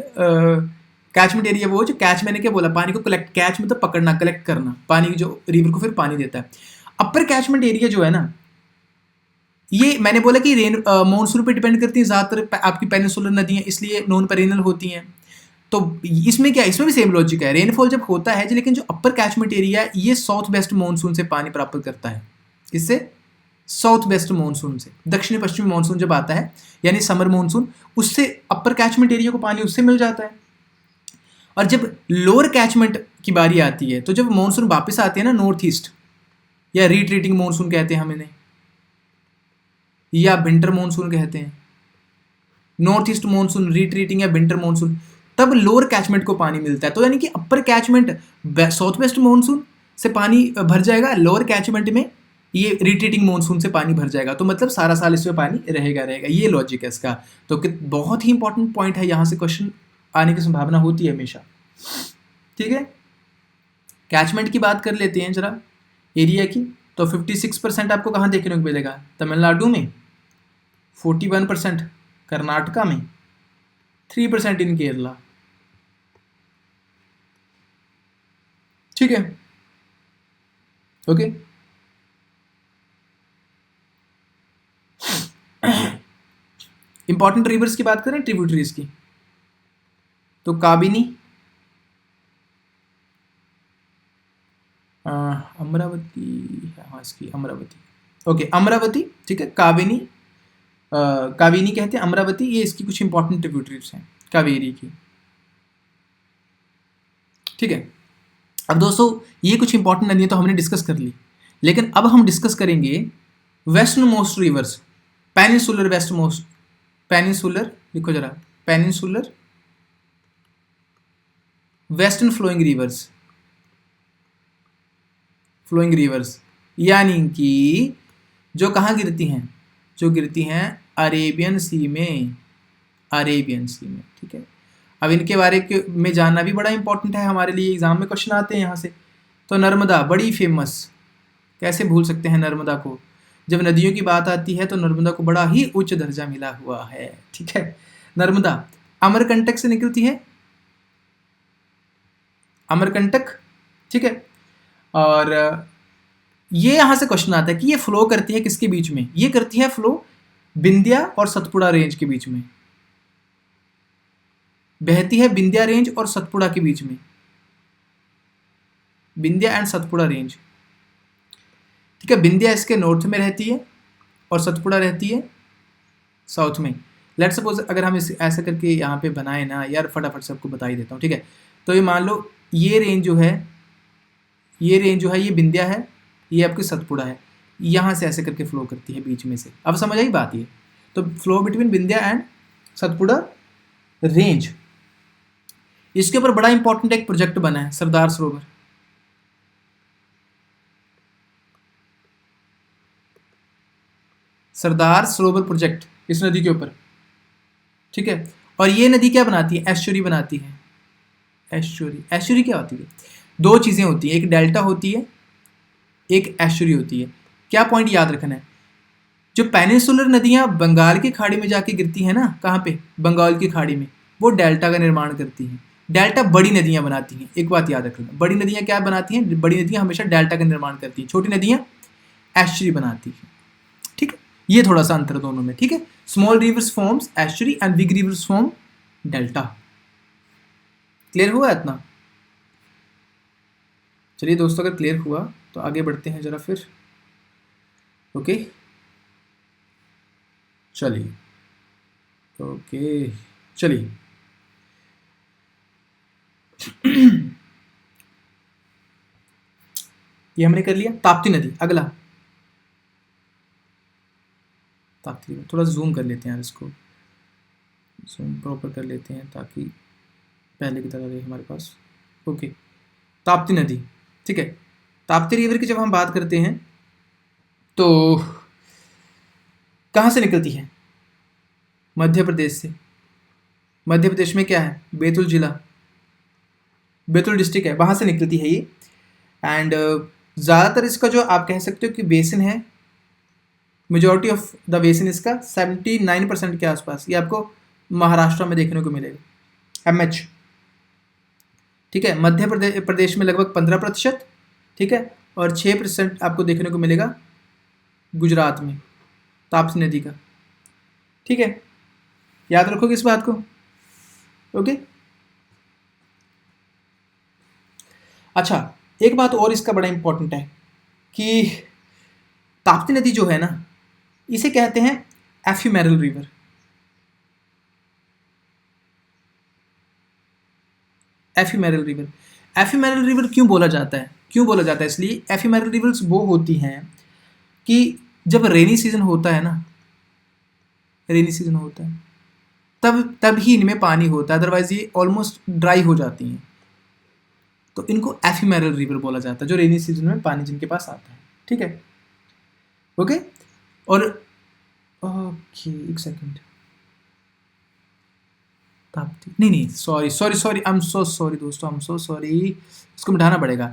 कैचमेंट एरिया वो जो कैच, मैंने क्या बोला, पानी को कलेक्ट, कैच मतलब पकड़ना, कलेक्ट करना, पानी जो रिवर को फिर पानी देता है। अपर कैचमेंट एरिया जो है ना, ये मैंने बोला कि रेन मानसून पे डिपेंड करती है ज़्यादातर आपकी पेनिसुलर नदियाँ, इसलिए नॉन पेरिनियल होती हैं। तो इसमें क्या, इसमें भी सेम लॉजिक है। रेनफॉल जब होता है, लेकिन जो अपर कैचमेंट एरिया है ये साउथ वेस्ट मानसून से पानी प्राप्त करता है। इससे साउथ वेस्ट मानसून से, दक्षिणी पश्चिमी मानसून जब आता है, यानी समर मानसून, उससे अपर कैचमेंट एरिया को पानी उससे मिल जाता है। और जब लोअर कैचमेंट की बारी आती है, तो जब मानसून वापस आती है ना, नॉर्थ ईस्ट, या रिट्रीटिंग मानसून कहते हैं हम इन्हें, या विंटर मानसून कहते हैं, नॉर्थ ईस्ट मानसून, रिट्रीटिंग या विंटर मानसून, तब लोअर कैचमेंट को पानी मिलता है। तो यानी कि अपर कैचमेंट साउथ वेस्ट मानसून से पानी भर जाएगा, लोअर कैचमेंट में ये रिट्रीटिंग मानसून से पानी भर जाएगा, तो मतलब सारा साल इसमें पानी रहेगा। ये लॉजिक है इसका। तो बहुत ही इंपॉर्टेंट पॉइंट है, यहाँ से क्वेश्चन आने की संभावना होती है हमेशा, ठीक है। कैचमेंट की बात कर लेते हैं जरा, एरिया की। तो 56% आपको कहाँ देखने को मिलेगा? तमिलनाडु में, 41% कर्नाटका में, 3% इन केरला, ठीक है, ओके। इंपॉर्टेंट रिवर्स की बात करें, ट्रिब्यूटरीज की, तो काबिनी, अमरावती, हाँ इसकी अमरावती, ओके, अमरावती, ठीक है। काबिनी, काबिनी कहते हैं, अमरावती, ये इसकी कुछ इंपॉर्टेंट ट्रिब्यूटरीज हैं कावेरी की, ठीक है। अब दोस्तों ये कुछ इंपॉर्टेंट नदियाँ तो हमने डिस्कस कर ली, लेकिन अब हम डिस्कस करेंगे western most rivers, peninsular west most, peninsular लिखो जरा, peninsular western flowing rivers, flowing rivers, यानी कि जो कहाँ गिरती हैं? जो गिरती हैं अरेबियन सी में, अरेबियन सी में, ठीक है। अब इनके बारे में जानना भी बड़ा इंपॉर्टेंट है हमारे लिए, एग्जाम में क्वेश्चन आते हैं यहाँ से। तो नर्मदा बड़ी फेमस, कैसे भूल सकते हैं नर्मदा को? जब नदियों की बात आती है तो नर्मदा को बड़ा ही उच्च दर्जा मिला हुआ है, ठीक है। नर्मदा अमरकंटक से निकलती है, अमरकंटक, ठीक है। और ये यहाँ से क्वेश्चन आता है कि ये फ्लो करती है किसके बीच में? ये करती है फ्लो विंध्या और सतपुड़ा रेंज के बीच में, बहती है विंध्या रेंज और सतपुड़ा के बीच में, विंध्या एंड सतपुड़ा रेंज, ठीक है। विंध्या इसके नॉर्थ में रहती है और सतपुड़ा रहती है साउथ में। लेट्स सपोज अगर हम इस ऐसा करके यहाँ पे बनाए ना यार, फटाफट सबको बता ही देता हूँ, ठीक है। तो ये मान लो ये रेंज जो है, ये रेंज जो है ये विंध्या है, ये आपकी सतपुड़ा है, यहाँ से ऐसे करके फ्लो करती है बीच में से। अब समझ आई बात ये? तो flow between Vindhya and Satpura range. इसके ऊपर बड़ा इंपॉर्टेंट एक प्रोजेक्ट बना है, सरदार सरोवर, सरदार सरोवर प्रोजेक्ट इस नदी के ऊपर, ठीक है। और ये नदी क्या बनाती है? एस्चुरी बनाती है। एस्चुरी, एस्चुरी क्या होती है? दो चीज़ें होती हैं, एक डेल्टा होती है, एक एस्चुरी होती है। क्या पॉइंट याद रखना है? जो पेनिनसुलर नदियाँ बंगाल की खाड़ी में जाके गिरती हैं ना, कहाँ पे? बंगाल की खाड़ी में, वो डेल्टा का निर्माण करती हैं। डेल्टा बड़ी नदियाँ बनाती हैं, एक बात याद रखना, बड़ी नदियाँ क्या बनाती हैं? बड़ी नदियाँ हमेशा डेल्टा का निर्माण करती हैं, छोटी नदियाँ एस्चुरी बनाती हैं, ठीक है। ये थोड़ा सा अंतर दोनों में, ठीक है। Small reverse forms estuary and big reverse form delta. Clear हुआ इतना? चलिए दोस्तों, अगर क्लियर हुआ तो आगे बढ़ते हैं जरा फिर। ओके, चलिए, ओके, चलिए। ये हमने कर लिया। ताप्ती नदी, अगला। ताप्ती नदी, थोड़ा जूम कर लेते हैं यार, इसको जूम प्रॉपर कर लेते हैं ताकि पहले की तरह रहे हमारे पास। ओके, ताप्ती नदी, ठीक है। ताप्ती रिवर की जब हम बात करते हैं तो कहाँ से निकलती है? मध्य प्रदेश से। मध्य प्रदेश में क्या है? बैतूल जिला, बैतूल डिस्ट्रिक्ट है, वहाँ से निकलती है ये। एंड ज़्यादातर इसका जो आप कह सकते हो कि बेसिन है, मेजॉरिटी ऑफ द बेसिन इसका 79% के आसपास ये आपको महाराष्ट्र में देखने को मिलेगा, MH, ठीक है। मध्य प्रदेश में लगभग 15%, ठीक है, और 6% आपको देखने को मिलेगा गुजरात में, ताप्ती नदी का, ठीक है। याद रखोगे इस बात को, ओके। अच्छा, एक बात और इसका बड़ा इंपॉर्टेंट है कि ताप्ती नदी जो है ना, इसे कहते हैं ephemeral river. Ephemeral river, ephemeral river क्यों बोला जाता है? क्यों बोला जाता है? इसलिए एफिमेरल रिवर्स वो होती हैं कि जब रेनी सीजन होता है ना, रेनी सीजन होता है तब ही इनमें पानी होता है, अदरवाइज ये ऑलमोस्ट ड्राई हो जाती हैं। तो इनको एफिमेरल रिवर बोला जाता है, जो रेनी सीजन में पानी जिनके पास आता है, ठीक है, ओके। और ओके, एक सेकंड, ताप्ती, नहीं, sorry, I am so sorry दोस्तों, आई एम सो सॉरी, इसको मिटाना पड़ेगा।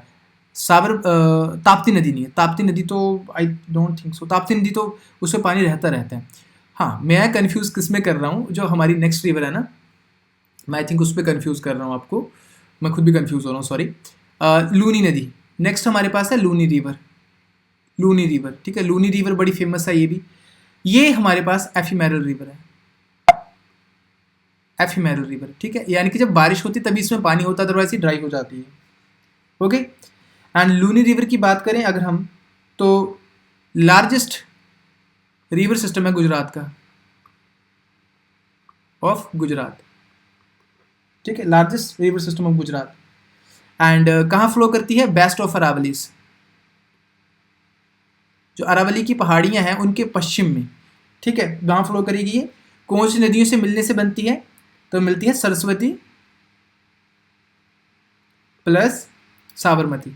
ताप्ती नदी नहीं है, ताप्ती नदी तो I don't think so, Tapti नदी तो उसमें पानी रहता है। हाँ, मैं कंफ्यूज किस में कर रहा हूँ, जो हमारी नेक्स्ट रिवर है ना, मैं आई थिंक उस पर कन्फ्यूज़ कर रहा हूँ आपको, मैं खुद भी कन्फ्यूज़ हो रहा हूँ, सॉरी। लूनी नदी नेक्स्ट हमारे पास है, लूनी रिवर, लूनी रिवर, ठीक है। लूनी रिवर बड़ी फेमस है, ये हमारे पास एफिमेरल रिवर है, एफिमेरल रिवर, ठीक है। यानी कि जब बारिश होती है तभी इसमें पानी होता है, अदरवाइज ये ड्राई हो जाती है, ओके। एंड लूनी रिवर की बात करें अगर हम, तो लार्जेस्ट रिवर सिस्टम है गुजरात का, ऑफ गुजरात, ठीक है, largest river system of Gujarat. And कहाँ फ्लो करती है? बेस्ट ऑफ अरावलीज, जो अरावली की पहाड़ियाँ हैं उनके पश्चिम में, ठीक है, कहाँ फ्लो करेगी ये? कौन सी नदियों से मिलने से बनती है? तो मिलती है सरस्वती प्लस साबरमती।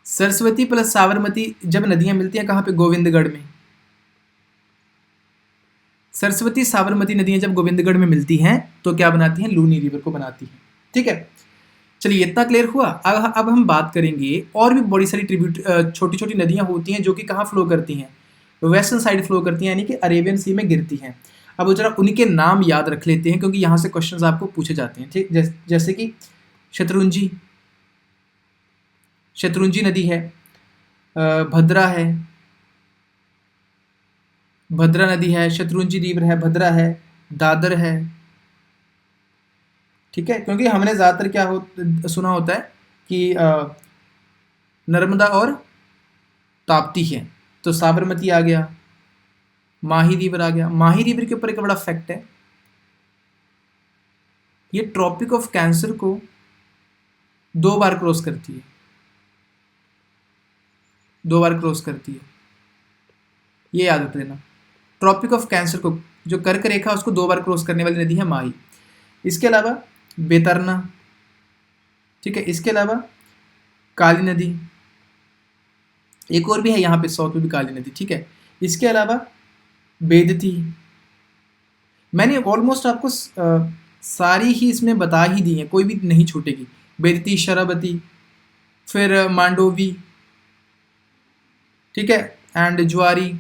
सरस्वती प्लस साबरमती जब नदियाँ मिलती हैं कहाँ पे? गोविंदगढ़ में। सरस्वती साबरमती नदियाँ जब गोविंदगढ़ में मिलती हैं तो क्या बनाती हैं? लूनी रिवर को बनाती हैं, ठीक है। चलिए, इतना क्लियर हुआ। अब हम बात करेंगे, और भी बड़ी सारी ट्रिब्यूट छोटी छोटी नदियाँ होती हैं जो कि कहाँ फ्लो करती हैं? वेस्टर्न साइड फ्लो करती हैं, यानी कि अरेबियन सी में गिरती हैं। अब जरा उनके नाम याद रख लेते हैं, क्योंकि यहाँ से क्वेश्चंस आपको पूछे जाते हैं, ठीक। जैसे कि शत्रुंजी, शत्रुंजी नदी है, भद्रा है, भद्रा नदी है, शत्रुंजी रिवर है, भद्रा है, दादर है, ठीक है। क्योंकि हमने ज़्यादातर सुना होता है कि नर्मदा और ताप्ती है, तो साबरमती आ गया, माही रिवर आ गया। माही रिवर के ऊपर एक बड़ा फैक्ट है, ये ट्रॉपिक ऑफ कैंसर को 2 बार क्रॉस करती है, 2 बार क्रॉस करती है, ये याद रख लेना। ट्रॉपिक ऑफ कैंसर को, जो कर्क रेखा उसको 2 बार क्रॉस करने वाली नदी है माही। इसके अलावा बेतरना, ठीक है, इसके अलावा काली नदी, एक और भी है यहाँ पे साउथ में भी काली नदी, ठीक है। इसके अलावा बेदती, मैंने ऑलमोस्ट आपको सारी ही इसमें बता ही दी है, कोई भी नहीं छूटेगी। बेदती, शरावती, फिर मांडोवी, ठीक है, एंड ज्वारी,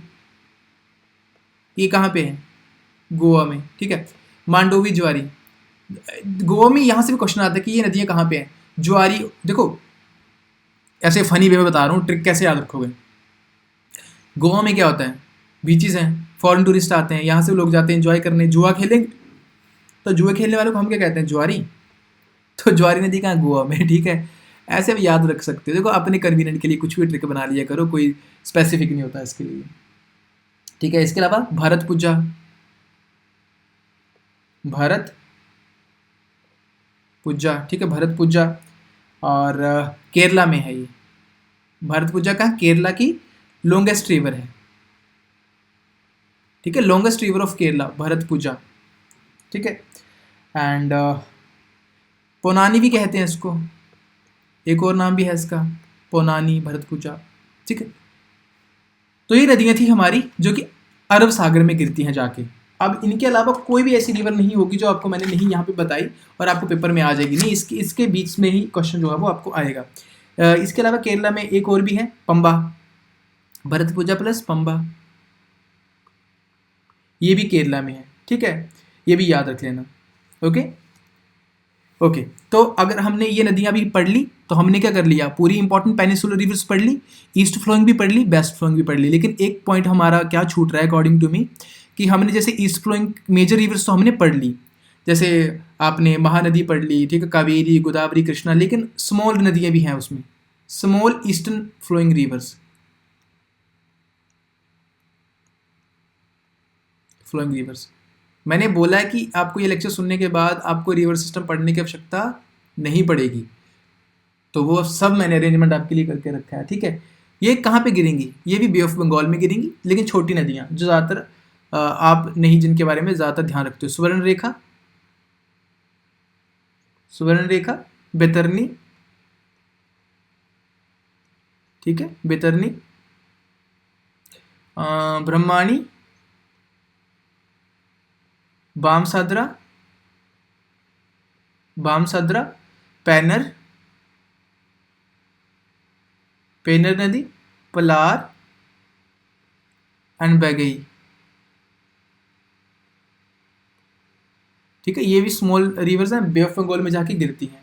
ये कहाँ पे है? गोवा में, ठीक है। मांडोवी, ज्वारी, गोवा में यहाँ से भी क्वेश्चन आता है कि ये नदियाँ कहाँ पे हैं। ज्वारी, देखो ऐसे फनी वे में बता रहा हूँ, ट्रिक कैसे याद रखोगे। गोवा में क्या होता है, बीचेस हैं, फॉरेन टूरिस्ट आते हैं, यहाँ से लोग जाते हैं एंजॉय करने, जुआ खेलेंगे, तो जुए खेलने वालों को हम क्या कहते हैं? ज्वारी। तो ज्वारी नदी कहाँ? गोवा में, ठीक है। ऐसे भी याद रख सकते हो। देखो अपने कन्वीनियंट के लिए कुछ भी ट्रिक बना लिया करो, कोई स्पेसिफिक नहीं होता इसके लिए, ठीक है। इसके अलावा भारत पूजा, भारत पूजा, ठीक है, भारत पूजा, और केरला में है ये भारत पूजा का, केरला की लॉन्गेस्ट रिवर है, ठीक है, longest river of Kerala, Bharathapuzha, ठीक है। एंड पोनानी भी कहते हैं इसको, एक और नाम भी है इसका, पोनानी, भरत पूजा, ठीक है। तो ये नदियाँ थी हमारी जो कि अरब सागर में गिरती हैं जाके। अब इनके अलावा कोई भी ऐसी रिवर नहीं होगी जो आपको मैंने नहीं यहाँ पे बताई और आपको पेपर में आ जाएगी, नहीं, इसके बीच में ही क्वेश्चन जो है वो आपको आएगा। इसके अलावा केरला में एक और भी है, पंबा, भरत पूजा प्लस पंबा, ये भी केरला में है, ठीक है, ये भी याद रख लेना। ओके ओके, तो अगर हमने ये नदियाँ भी पढ़ ली तो हमने क्या कर लिया, पूरी इंपॉर्टेंट पेनिसुलर रिवर्स पढ़ ली, ईस्ट फ्लोइंग भी पढ़ ली, वेस्ट फ्लोइंग भी पढ़ ली। लेकिन एक पॉइंट हमारा क्या छूट रहा है अकॉर्डिंग टू मी, कि हमने जैसे ईस्ट फ्लोइंग मेजर रिवर्स तो हमने पढ़ ली, जैसे आपने महानदी पढ़ ली, ठीक है, कावेरी, गोदावरी, कृष्णा, लेकिन स्मॉल नदियाँ भी हैं उसमें, small eastern flowing rivers, flowing rivers. मैंने बोला है कि आपको ये लेक्चर सुनने के बाद आपको रिवर सिस्टम पढ़ने की आवश्यकता नहीं पड़ेगी, तो वो सब मैंने अरेंजमेंट आपके लिए करके रखा है, ठीक है। ये कहाँ पे गिरेंगी? ये भी बे ऑफ बंगाल में गिरेंगी, लेकिन छोटी नदियाँ जो ज़्यादातर आप नहीं, जिनके बारे में ज़्यादातर ध्यान रखते हो, सुवर्ण रेखा, सुवर्ण रेखा, बैतरनी, ठीक है, बैतरनी, ब्रह्माणी, बामसादरा, बामसादरा, पैनर, पेनर नदी, पलार एंड बैगई, ठीक है। ये भी स्मॉल रिवर्स हैं, बे ऑफ बंगाल में जाके गिरती हैं,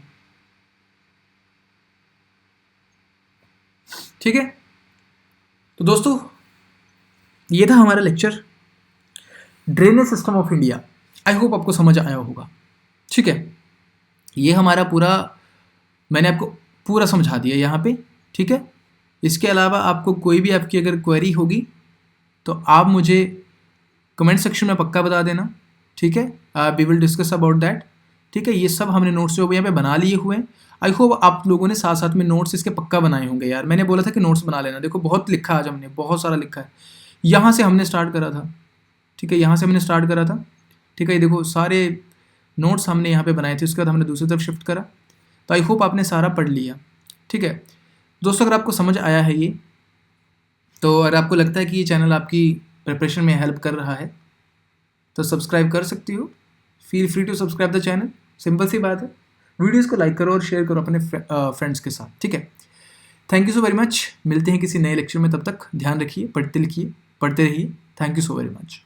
ठीक है। तो दोस्तों ये था हमारा lecture drainage system of India. I hope आपको समझ आया होगा, ठीक है। ये हमारा पूरा, मैंने आपको पूरा समझा दिया यहाँ पे, ठीक है। इसके अलावा आपको कोई भी आपकी अगर क्वेरी होगी तो आप मुझे कमेंट सेक्शन में पक्का बता देना, ठीक है। We will discuss about that, ठीक है। ये सब हमने नोट्स जो यहाँ पे बना लिए हुए हैं। आई होप आप लोगों ने साथ साथ में नोट्स इसके पक्का बनाए होंगे यार। मैंने बोला था कि नोट्स बना लेना, देखो बहुत लिखा आज हमने, बहुत सारा लिखा है। यहाँ से हमने स्टार्ट करा था, ठीक है, यहाँ से हमने स्टार्ट करा था, ठीक है। ये देखो सारे नोट्स हमने यहाँ पे बनाए थे, उसके बाद हमने दूसरी तरफ शिफ्ट करा। तो आई होप आपने सारा पढ़ लिया, ठीक है दोस्तों। अगर आपको समझ आया है ये, तो अगर आपको लगता है कि ये चैनल आपकी प्रिपरेशन में हेल्प कर रहा है तो सब्सक्राइब कर सकती हो। Feel free to subscribe the channel, simple सी बात है। वीडियोस को लाइक करो और शेयर करो अपने फ्रेंड्स के साथ, ठीक है। Thank you so very much. मिलते हैं किसी नए लेक्चर में, तब तक ध्यान रखिए, पढ़ते लिखिए, पढ़ते रहिए। Thank you so very much.